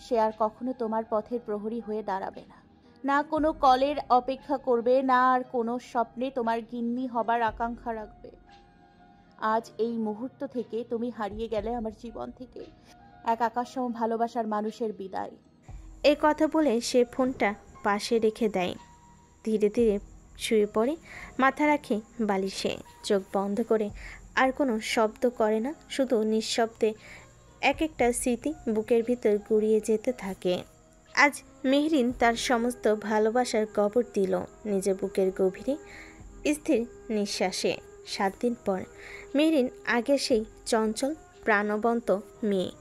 সে আর কখনো তোমার পথের প্রহরী হয়ে দাঁড়াবে না। না কোনো কলের অপেক্ষা করবে, না আর কোনো স্বপ্নে তোমার গিন্নি হবার আকাঙ্ক্ষা রাখবে। আজ এই মুহূর্ত থেকে তুমি হারিয়ে গেলে আমার জীবন থেকে এক আকাশসম ভালোবাসার মানুষের বিদায়। এই কথা বলে সে ফোনটা পাশে রেখে দেয়। ধীরে ধীরে শুয়ে পড়ে, মাথা রাখে বালিশে, চোখ বন্ধ করে আর কোনো শব্দ করে না, শুধু নিঃশব্দে এক একটা স্মৃতি বুকের ভিতর গুড়িয়ে যেতে থাকে। আজ মেহরিন তার সমস্ত ভালোবাসার কবর দিল নিজের বুকের গভীরে, স্থির নিঃশ্বাসে। 7 দিন পর মেহরিন আগে সেই চঞ্চল প্রাণবন্ত মেয়ে,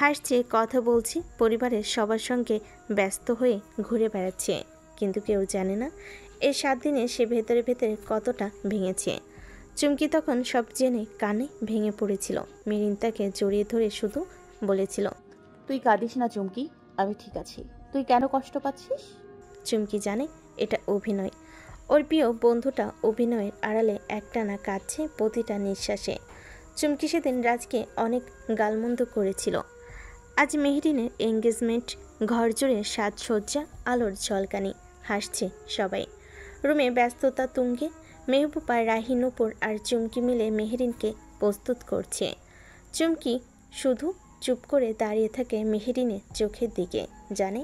হাসছে, কথা বলছে, পরিবারের সবার সঙ্গে ব্যস্ত হয়ে ঘুরে বেড়াচ্ছে। কিন্তু কেউ জানে না এই 7 দিনে সে ভেতরে ভেতরে কতটা ভেঙেছে। চুমকি তখন সব জেনে কানে ভেঙে পড়েছিল। মেহরিন তাকে জড়িয়ে ধরে শুধু বলেছিল, তুই কাঁদিস না চুমকি, আমি ঠিক আছি। তুই কেন কষ্ট পাচ্ছিস? চুমকি জানে এটা অভিনয়। ওর প্রিয় বন্ধুটা অভিনয়ের আড়ালে একটানা কাঁদছে প্রতিটা নিঃশ্বাসে। চুমকি সেদিন রাজকে অনেক গালমন্দ করেছিল। আজ মেহরিনের এঙ্গেজমেন্ট, ঘর জুড়ে সাজসজ্জা, আলোর ঝলকানি, হাসছে সবাই। রুমে ব্যস্ততা তুঙ্গে। মেহবুবা, রাহি, নূপুর আর চুমকি মিলে মেহরিনকে প্রস্তুত করছে। চুমকি শুধু চুপ করে দাঁড়িয়ে থাকে মেহরিনের চোখের দিকে, জানে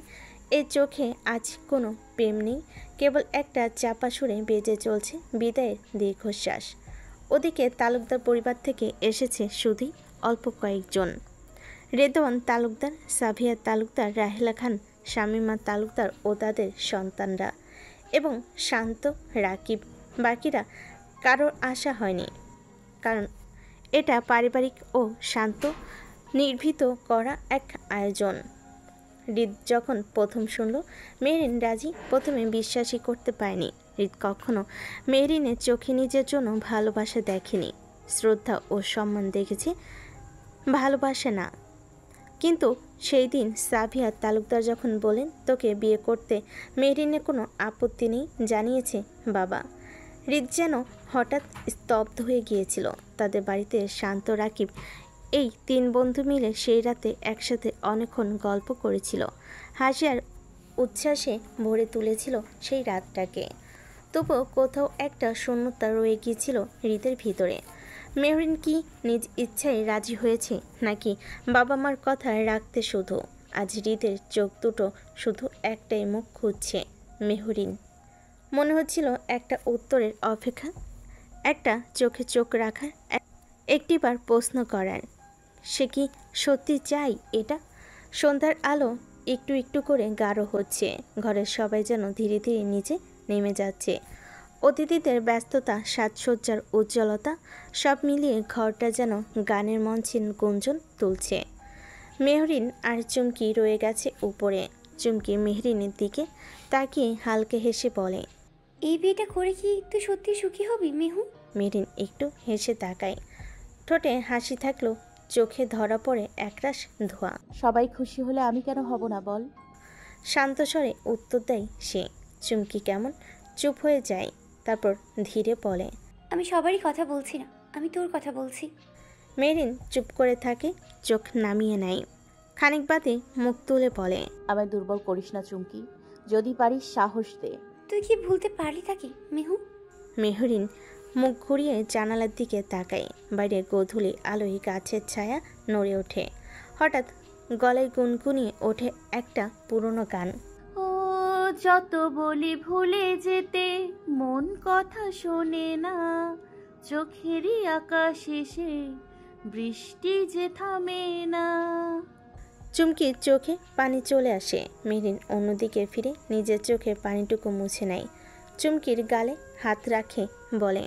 এই চোখে আজ কোনো প্রেম নেই, কেবল একটা চাপা সুরে বেজে চলছে বিদায়ের দীর্ঘশ্বাস। ওদিকে তালুকদার পরিবার থেকে এসেছে শুধুই অল্প কয়েকজন। রেদওয়ান তালুকদার, সাভিয়া তালুকদার, রাহেলা খান, শামিমা তালুকদার ও তাদের সন্তানরা এবং শান্ত, রাকিব। বাকিরা কারোর আশা হয়নি, কারণ এটা পারিবারিক ও শান্ত নির্ভীত করা এক আয়োজন। হৃদ যখন প্রথম শুনল মেহরিন রাজি, প্রথমে বিশ্বাসই করতে পারেনি। হৃদ কখনো মেহরিনের চোখে নিজের জন্য ভালোবাসা দেখেনি, শ্রদ্ধা ও সম্মান দেখেছে, ভালোবাসে না। কিন্তু সেই দিন সাভিয়া তালুকদার যখন বলেন তোকে বিয়ে করতে মেহরিনের কোনো আপত্তি নেই, জানিয়েছে বাবা, হৃদ যেন হঠাৎ স্তব্ধ হয়ে গিয়েছিল। তাদের বাড়িতে শান্ত, রাকিব, এই 3 বন্ধু মিলে সেই রাতে একসাথে অনেকক্ষণ গল্প করেছিল, হাসি আর উচ্ছ্বাসে ভরে তুলেছিল সেই রাতটাকে। তবুও কোথাও একটা শূন্যতা রয়ে গিয়েছিল হৃদের ভিতরে। মেহরিন কি নিজ ইচ্ছায় রাজি হয়েছে, নাকি বাবা মার কথা রাখতে শুধু? আজ হৃদের চোখ দুটো শুধু একটাই মুখ খুঁজছে, মেহরিন। মনে হচ্ছিল একটা উত্তরের অপেক্ষা, একটা চোখে চোখ রাখার, একটিবার প্রশ্ন করার, সে কি সত্যি চাই এটা? সন্ধ্যার আলো একটু একটু করে গাঢ় হচ্ছে, ঘরের সবাই যেন ধীরে ধীরে নিচে নেমে যাচ্ছে। অতিথিদের ব্যস্ততা, সাজসজ্জার উজ্জ্বলতা, সব মিলিয়ে ঘরটা যেন গানের মঞ্চে গুঞ্জন তুলছে। মেহরিন আর চুমকি রয়ে গেছে উপরে। চুমকি মেহরিনের দিকে তাকিয়ে হালকা হেসে বলে, এই বিয়েটা করে কি তুই সত্যি সুখী হবি মেহু? মেহরিন একটু হেসে তাকায়, ঠোঁটে হাসি থাকলেও চোখে ধরা পড়ে একরাশ ধোঁয়া। সবাই খুশি হলে আমি কেন হব না বল? শান্ত স্বরে উত্তর দেয় সে। চুমকি কেমন চুপ হয়ে যায়, তারপর ধীরে বলে, আমি সবারই কথা বলছি না, আমি তোর কথা বলছি। মেহরিন চুপ করে থাকে, চোখ নামিয়ে নেয়। খানিক বাদে মুখ তুলে বলে, আমায় দুর্বল করিস না চুমকি, যদি পারিস সাহস দে। তুই কি ভুলতে পারলি তাকে মেহু? মেহরিন মুখ ঘুরিয়ে জানালার দিকে তাকায়। বাইরে গোধূলি আলোয় গাছের ছায়া নড়ে ওঠে। হঠাৎ গলায় গুনগুনিয়ে ওঠে একটা পুরনো গান। ও যত বলি ভুলে যেতে, মন কথা শোনে না, চোখেরই আকাশ এসে বৃষ্টি যে থামে না। চুমকির চোখে পানি চলে আসে। মেহরিন অন্যদিকে ফিরে নিজের চোখে পানিটুকু মুছে নেয়। চুমকির গালে হাত রাখে, বলে,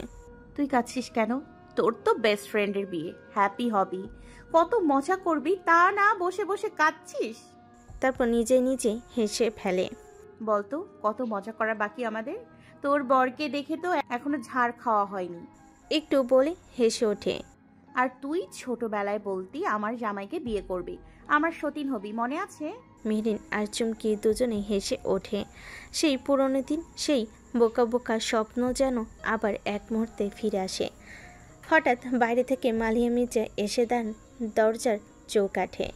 তুই কাঁদছিস কেন? তোর তো বেস্ট ফ্রেন্ডের বিয়ে, হ্যাপি হবি, কত মজা করবি, তা না বসে বসে কাঁদছিস। তারপর নিজে নিজে হেসে ফেলে। বলতো কত মজা করা বাকি আমাদের? তোর বরকে দেখে তো এখনো ঝাড় খাওয়া হয়নি। একটু বলে হেসে ওঠে। আর তুই ছোটবেলায় বলতি আমার জামাইকে বিয়ে করবি, আমার সতীন হবি, মনে আছে? মেহরিন আর চুমকি দুজনে হেসে ওঠে। সেই পুরনো দিন, সেই বোকা বোকা স্বপ্ন যেন আবার এক মুহূর্তে ফিরে আসে। হঠাৎ বাইরে থেকে মালিয়া মির্জা এসে দরজার চৌকাঠে।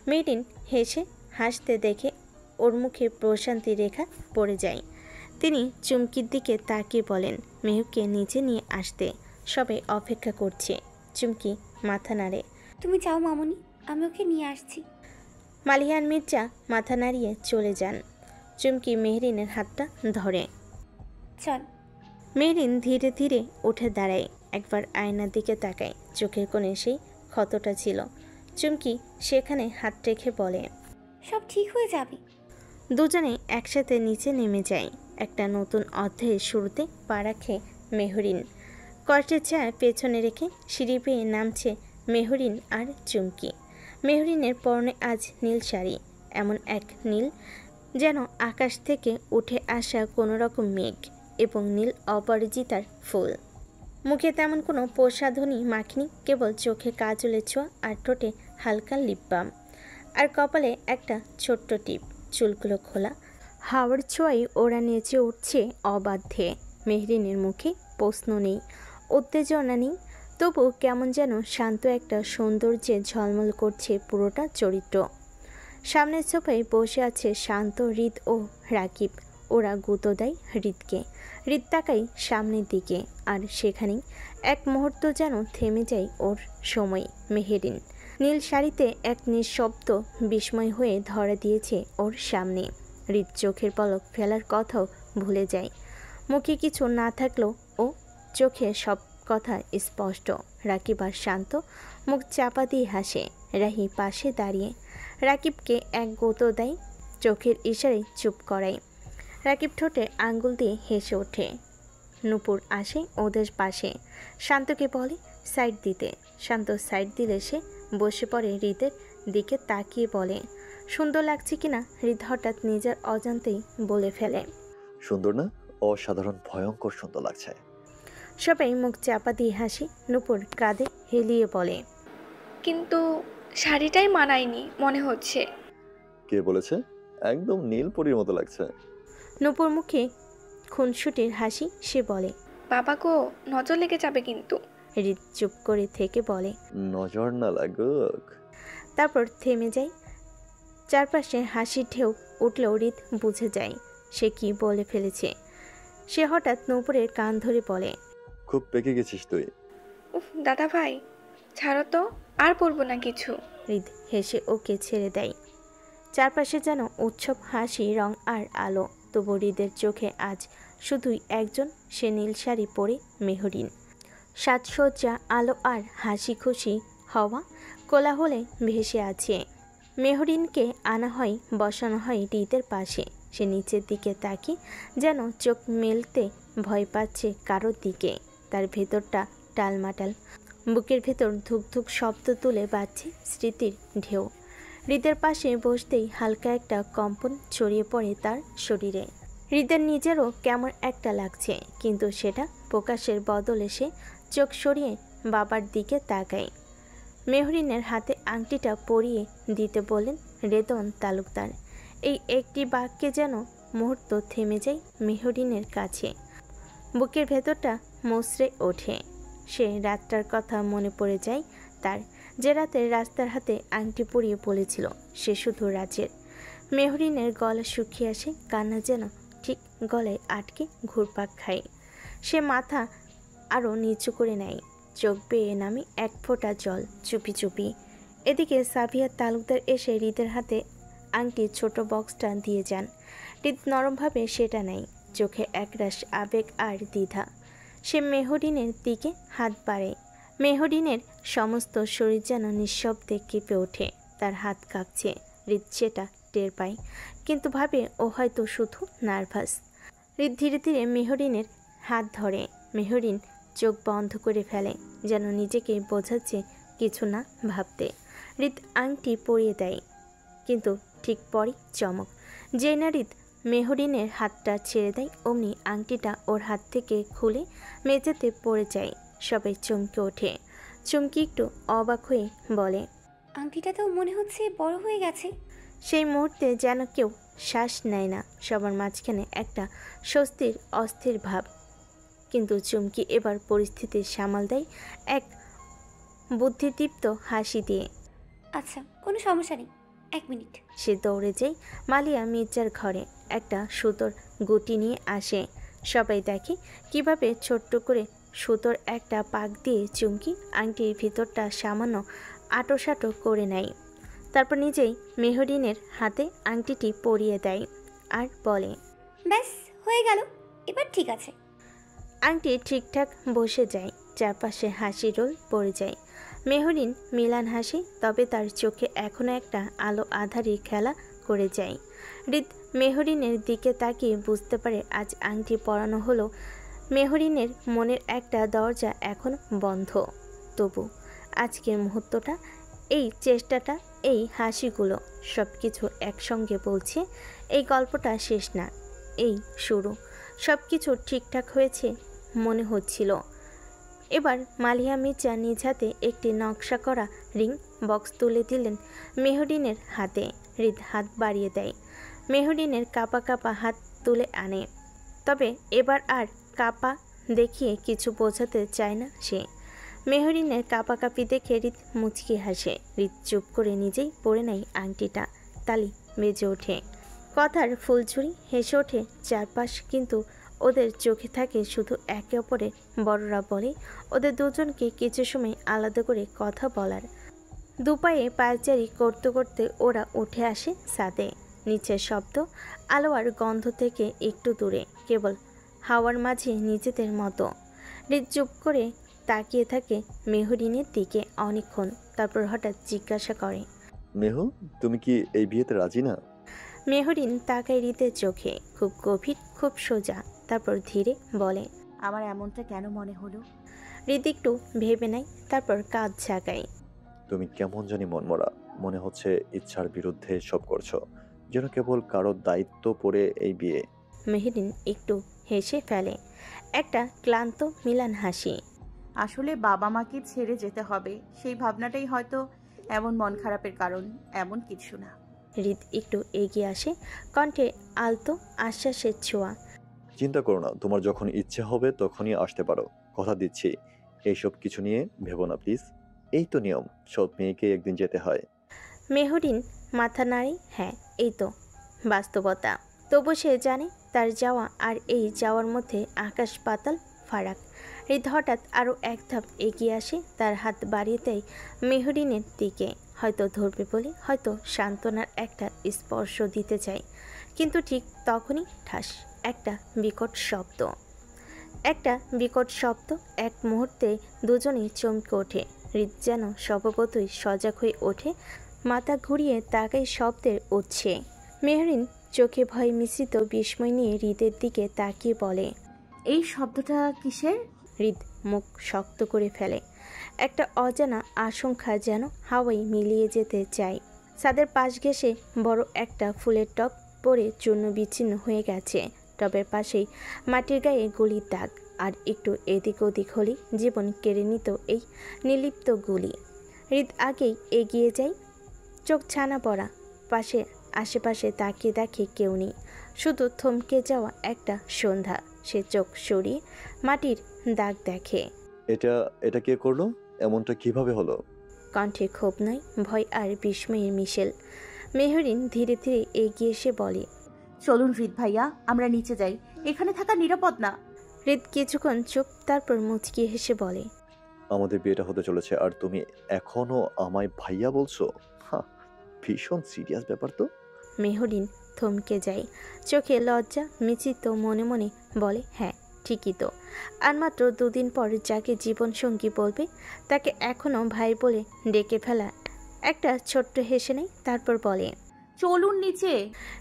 মেহরিন হেসে হাসতে দেখে ওর মুখে প্রশান্তি রেখা পড়ে যায়। তিনি চুমকির দিকে তাকিয়ে বলেন, মেহুকে নিচে নিয়ে আসতে, সবাই অপেক্ষা করছে। চুমকি মাথা নাড়ে। তুমি যাও মামুনি, আমি ওকে নিয়ে আসছি। মালিহান মির্জা মাথা নাড়িয়ে চলে যান। চুমকি মেহরিনের হাতটা ধরে। চল। মেহরিন ধীরে ধীরে উঠে দাঁড়ায়, একবার আয়নার দিকে তাকায়। চোখের কোণে সেই ক্ষতটা ছিল। চুমকি সেখানে হাত রেখে বলে, সব ঠিক হয়ে যাবে। দুজনে একসাথে নিচে নেমে যায়। একটা নতুন অধ্যায়ের শুরুতে পা রাখে মেহরিন। কষ্টের ছায়া পেছনে রেখে সিঁড়ি বেয়ে নামছে মেহরিন আর চুমকি। মেহরিনের পরনে আজ নীল শাড়ি, এমন এক নীল যেন আকাশ থেকে উঠে আসা কোনো রকম মেঘ, এবং নীল অপরাজিতার ফুল। মুখে তেমন কোনো প্রসাধনী মাখিনি, কেবল চোখে কাজলের ছোঁয়া আর ঠোঁটে হালকা লিপ বাম, আর কপালে একটা ছোট্ট টিপ। চুলগুলো খোলা, হাওয়ার ছোঁয়ায় ওরা নেচে উঠছে অবাধ্যে। মেহরিনের মুখে প্রশ্ন নেই, উত্তেজনা নেই, তবু কেমন যেন শান্ত একটা সৌন্দর্যে ঝলমল করছে পুরোটা চরিত্র। সামনের সোফায় বসে আছে শান্ত, হৃদ ও রাকিব। ওরা গুঁতো দেয় হৃদকে। হৃদ তাকায় সামনের দিকে, আর সেখানেই এক মুহূর্ত যেন থেমে যায় ওর সময়। মেহরিন নীল শাড়িতে এক নিঃশব্দ বিস্ময় হয়ে ধরা দিয়েছে ওর সামনে। হৃদ চোখের পলক ফেলার কথাও ভুলে যায়। মুখে কিছু না থাকলেও ও চোখে সব কথা স্পষ্ট। রাকিব আর শান্ত মুখ চাপা দিয়ে হাসে। রাহি পাশে দাঁড়িয়ে রাকিবকে এক গুঁতো দেয়, চোখের ইশারায় চুপ করায়। রাকিব ঠোঁটে আঙ্গুল দিয়ে হেসে ওঠে। নূপুর আসে ওদের পাশে, শান্তকে বলে সাইড দিতে। শান্ত সাইড দিলে সে বসে পড়ে হৃদের দিকে তাকিয়ে বলে, সুন্দর লাগছে কিনা? হৃদ হঠাৎ নিজের অজান্তেই বলে ফেলে, সুন্দর না? অসাধারণ, ভয়ঙ্কর সুন্দর লাগছে। সবাই মুখ চাপা দিয়ে হাসি। নূপুর কাঁধে হেলিয়ে বলে, কিন্তু শাড়িটাই মানায়নি মনে হচ্ছে। কে বলেছে? একদম নীলপরীর মতো লাগছে। নূপুর মুখে খুনসুটির হাসি। সে বলে, বাবা গো, নজর লেগে যাবে কিন্তু। হৃদ চুপ করে থেকে বলে, নজর না লাগুক। তারপর থেমে যায়। চারপাশে হাসির ঢেউ উঠলেও হৃদ বুঝে যায় সে কি বলে ফেলেছে। সে হঠাৎ নূপুরের কান ধরে বলে, খুব পেকে গেছিস তুই। উফ দাদা ভাই, ছাড়ো তো, আর পরবো না কিছু। হৃদ হেসে ওকে ছেড়ে দেয়। চারপাশে যেন উৎসব, হাসি, রং আর আলো। তবু হৃদের চোখে আজ শুধুই একজন, সে নীল শাড়ি পরে মেহরিন। সাজসজ্জা, আলো আর হাসি খুশি হওয়া কোলাহলে ভেসে আছে। মেহরিনকে আনা হয়, বসানো হয় হৃদের পাশে। সে নিচের দিকে তাকিয়ে যেন চোখ মেলতে ভয় পাচ্ছে কারোর দিকে। তার ভেতরটা টালমাটাল, বুকের ভেতর ধুক ধুক শব্দ তুলে বাজছে স্মৃতির ঢেউ। হৃদের পাশে বসতেই হালকা একটা কম্পন ছড়িয়ে পড়ে তার শরীরে। হৃদের নিজেরও কেমন একটা লাগছে, কিন্তু সেটা প্রকাশের বদলে সে চোখ সরিয়ে বাবার দিকে তাকায়। মেহরিনের হাতে আংটিটা পরিয়ে দিতে বলেন রেদন তালুকদার। এই একটি বাক্যে যেন মুহূর্ত থেমে যায় মেহরিনের কাছে। বুকের ভেতরটা মসড়ে ওঠে। সে রাতটার কথা মনে পড়ে যায় তার, যে রাতে রাস্তার হাতে আংটি পরিয়ে বলেছিল সে শুধু রাজের। মেহরিনের গলা শুকিয়ে আসে, কান্না যেন ঠিক গলায় আটকে ঘুরপাক খায়। সে মাথা আরও নিচু করে নেয়, চোখ বেয়ে নামে এক ফোঁটা জল চুপি চুপি। এদিকে সাবিয়া তালুকদার এসে হৃদের হাতে আংটির ছোট বক্সটা দিয়ে যান। হৃদ নরমভাবে সেটা নেয়, চোখে একরাশ আবেগ আর দ্বিধা। সে মেহরিনের দিকে হাত বাড়ায়। মেহরিনের সমস্ত শরীর যেন নিঃশব্দে কেঁপে ওঠে। তার হাত কাঁপছে, হৃদ সেটা টের পায়, কিন্তু ভাবে ও হয়তো শুধু নার্ভাস। হৃদ ধীরে ধীরে মেহরিনের হাত ধরে। মেহরিন চোখ বন্ধ করে ফেলে, যেন নিজেকে বোঝাচ্ছে কিছু না ভাবতে। হৃদ আংটি পরিয়ে দেয়, কিন্তু ঠিক পরই চমক। যে না হৃদ মেহরিনের হাতটা ছেড়ে দেয়, অমনি আংটিটা ওর হাত থেকে খুলে মেঝেতে পড়ে যায়। সবাই চমকে ওঠে। চমকি একটু অবাক হয়ে বলে, আংটিটা তো মনে হচ্ছে বড় হয়ে গেছে। সেই মুহূর্তে যেন কেউ শ্বাস নেয় না, সবার মাঝখানে একটা স্বস্তির অস্থির ভাব। কিন্তু চুমকি এবার পরিস্থিতি সামাল দেয় এক বুদ্ধিদীপ্ত হাসি দিয়ে। আচ্ছা, কোনো সমস্যা নেই, 1 মিনিট। সে দৌড়ে যায় মালিয়া মির্জার ঘরে, একটা সুতোর গুটি নিয়ে আসে। সবাই দেখে কিভাবে ছোট্ট করে সুতোর একটা পাক দিয়ে চুমকি আংটির ভিতরটা সামান্য আটোসাটো করে নেয়। তারপর নিজেই মেহরিনের হাতে আংটিটি পরিয়ে দেয় আর বলে, ব্যাস হয়ে গেল, এবার ঠিক আছে। আংটি ঠিকঠাক বসে যায়, চারপাশে হাসি রোল পড়ে যায়। মেহরিন মিলান হাসে, তবে তার চোখে এখনো একটা আলো আধারি খেলা করে যায়। হৃদ মেহরিনের দিকে তাকিয়ে বুঝতে পারে আজ আংটি পরানো হলো। মেহরিনের মনের একটা দরজা এখন বন্ধ, তবু আজকের মুহূর্তটা, এই চেষ্টাটা, এই হাসিগুলো সব কিছু একসঙ্গে বলছে এই গল্পটা শেষ না, এই শুরু। সব কিছু ঠিকঠাক হয়েছে মনে হচ্ছিল। এবার মালিয়া মির্জা নিজ হাতে একটি নকশা করা রিং বক্স তুলে দিলেন মেহরিনের হাতে। হৃদ হাত বাড়িয়ে দেয়, মেহরিনের কাঁপা কাঁপা হাত তুলে আনে। তবে এবার আর কাঁপা দেখিয়ে কিছু বোঝাতে চায় না সে। মেহরিনের কাঁপাকাঁপি দেখে হৃদ মুচকি হাসে। হৃদ চুপ করে নিজেই পরে নেয় আংটিটা। তালি বেজে ওঠে, কথার ফুলঝুরি হেসে ওঠে চারপাশ। কিন্তু ওদের চোখে থাকে শুধু একে অপরের। বড়রা বলে ওদের দুজনকে কিছু সময় আলাদা করে কথা বলার। দুপায়ে পায়চারি করতে করতে ওরা উঠে আসে ছাদে। নিচের শব্দ, আলো আর গন্ধ থেকে একটু দূরে, কেবল হাওয়ার মাঝে নিজেদের মতো। হৃদ চুপ করে তাকিয়ে থাকে মেহরিনের দিকে অনেকক্ষণ, তারপর হঠাৎ জিজ্ঞাসা করে, মেহু, তুমি কি এই বিয়েতে রাজি না? মেহরিন তাকায় হৃদের চোখে, খুব গভীর, খুব সোজা। তারপর ধীরে বলে, আমার এমনটা কেন মনে হলো? হৃদ একটু ভেবে নেয়, তারপর কাঁধ ঝাঁকায়। তুমি কেমন জানি মনমরা, মনে হচ্ছে ইচ্ছার বিরুদ্ধে সব করছো, যেন কেবল কারোর দায়িত্ব পড়ে এই বিয়ে। মেহরিন একটু হেসে ফেলে, একটা ক্লান্ত মিলান হাসি। আসলে বাবা মাকে ছেড়ে যেতে হবে, সেই ভাবনাটাই হয়তো এমন মন খারাপের কারণ, এমন কিছু না। হৃদ একটু এগিয়ে আসে, কণ্ঠে আলতো আশ্বাসের ছোঁয়া। চিন্তা করো না, তোমার যখন ইচ্ছে হবে তখনই আসতে পারো, কথা দিচ্ছি। এইসব কিছু নিয়ে ভেবো না প্লিজ। এই তো নিয়ম, সব মেয়েকে একদিন যেতে হয়। মেহরিন মাথা নাড়ে, হ্যাঁ এই তো বাস্তবতা। তবু সে জানে তার যাওয়া আর এই যাওয়ার মধ্যে আকাশ পাতাল ফারাক। হৃদ হঠাৎ আরও এক ধাপ এগিয়ে আসে, তার হাত বাড়িয়ে দেয় মেহরিনের দিকে। হয়তো ধরবে বলে, হয়তো সান্ত্বনার একটা স্পর্শ দিতে চায়। কিন্তু ঠিক তখনই ঠাস একটা বিকট শব্দ, একটা বিকট শব্দ। এক মুহূর্তে দুজনেই চমকে ওঠে। হৃদ যেন স্বভাবতই সজাগ হয়ে ওঠে, মাথা ঘুরিয়ে তাকায় শব্দের উৎসে। মেহরিন চোখে ভয় মিশ্রিত বিস্ময় নিয়ে হৃদের দিকে তাকিয়ে বলে, এই শব্দটা কিসের? হৃদ মুখ শক্ত করে ফেলে। একটা অজানা আশঙ্কা যেন হাওয়ায় মিলিয়ে যেতে চায়। ছাদের পাশ ঘেঁষে বড় একটা ফুলের টব পরে চূর্ণ বিচ্ছিন্ন হয়ে গেছে। টবের পাশেই মাটির গায়ে গুলির দাগ, আর একটু এদিক ওদিক হলেই জীবন কেড়ে নিত এই নির্লিপ্ত গুলি। হৃদ আগেই এগিয়ে যায়, চোখ ছানা পড়া। পাশে আশেপাশে তাকিয়ে দেখে কেউ নেই, শুধু থমকে যাওয়া একটা সন্ধ্যা। সে চোখ সরিয়ে মাটির দাগ দেখে। এটা কে করলো? এমনটা কিভাবে হলো? কণ্ঠে ক্ষোভ নয়, ভয় আর বিস্ময়ের মিশেল। মেহরিন ধীরে ধীরে এগিয়ে এসে বলে, চলুন হৃদ ভাইয়া, আমরা নিচে যাই, এখানে থাকা নিরাপদ না। হৃদ কিছুক্ষণ চুপ, তারপর মুচকি হেসে বলে, আমাদের বিয়েটা হতে চলেছে আর তুমি এখনো আমায় ভাইয়া বলছো? ভীষণ সিরিয়াস ব্যাপার তো। মেহরিন থমকে যায়, চোখে লজ্জা মিশ্রিত। মনে মনে বলে, হ্যাঁ ঠিকই তো। আর মাত্র 2 দিন পর যাকে জীবনসঙ্গী বলবে তাকে এখনও ভাই বলে ডেকে ফেলা। একটা ছোট্ট হেসে নেয়, তারপর বলে, চলুন নিচে।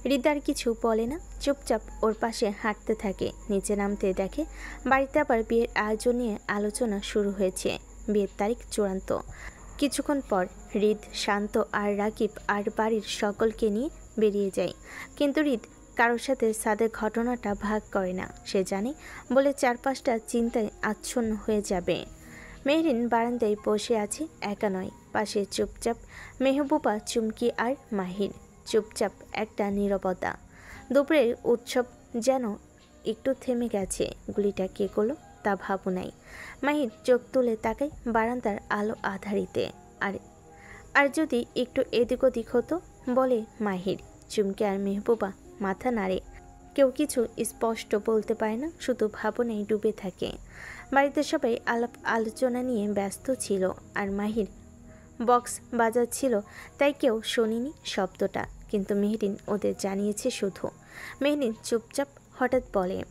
হৃদার কিছু বলে না, চুপচাপ ওর পাশে হাঁটতে থাকে। নিচে নামতে দেখে বাড়িতে আবার বিয়ের আয়োজন নিয়ে আলোচনা শুরু হয়েছে। বিয়ের তারিখ চূড়ান্ত। কিছুক্ষণ পর হৃদ, শান্ত আর রাকিব আর বাড়ির সকলকে নিয়ে বেরিয়ে যায়। কিন্তু হৃদ কারোর সাথে সাদের ঘটনাটা ভাগ করে না। সে জানে বলে চারপাশটা চিন্তায় আচ্ছন্ন হয়ে যাবে। মেহরিন বারান্দায় বসে আছে, একা নয়, পাশে চুপচাপ মেহবুবা, চুমকি আর মাহির। চুপচাপ একটা নীরবতা। দুপুরের উৎসব যেন একটু থেমে গেছে। গুলিটা কে করলো তা ভাবু নাই। মাহির চোখ তুলে তাকায় বারান্দার আলো আধারিতে। আর যদি একটু এদিক ওদিক হতো, বলে মাহির। চুমকি আর মেহবুবা মাথা নাড়ে। কেউ কিছু স্পষ্ট বলতে পারে না, শুধু ভাবনায় ডুবে থাকে। বাড়িতে সবাই আলাপ আলোচনা নিয়ে ব্যস্ত ছিল, আর মাহির বক্স বাজাচ্ছিল, তাই কেউ শোনেনি শব্দটা। কিন্তু মেহরিন ওদের জানিয়েছে শুধু। মেহরিন চুপচাপ হঠাৎ বলে,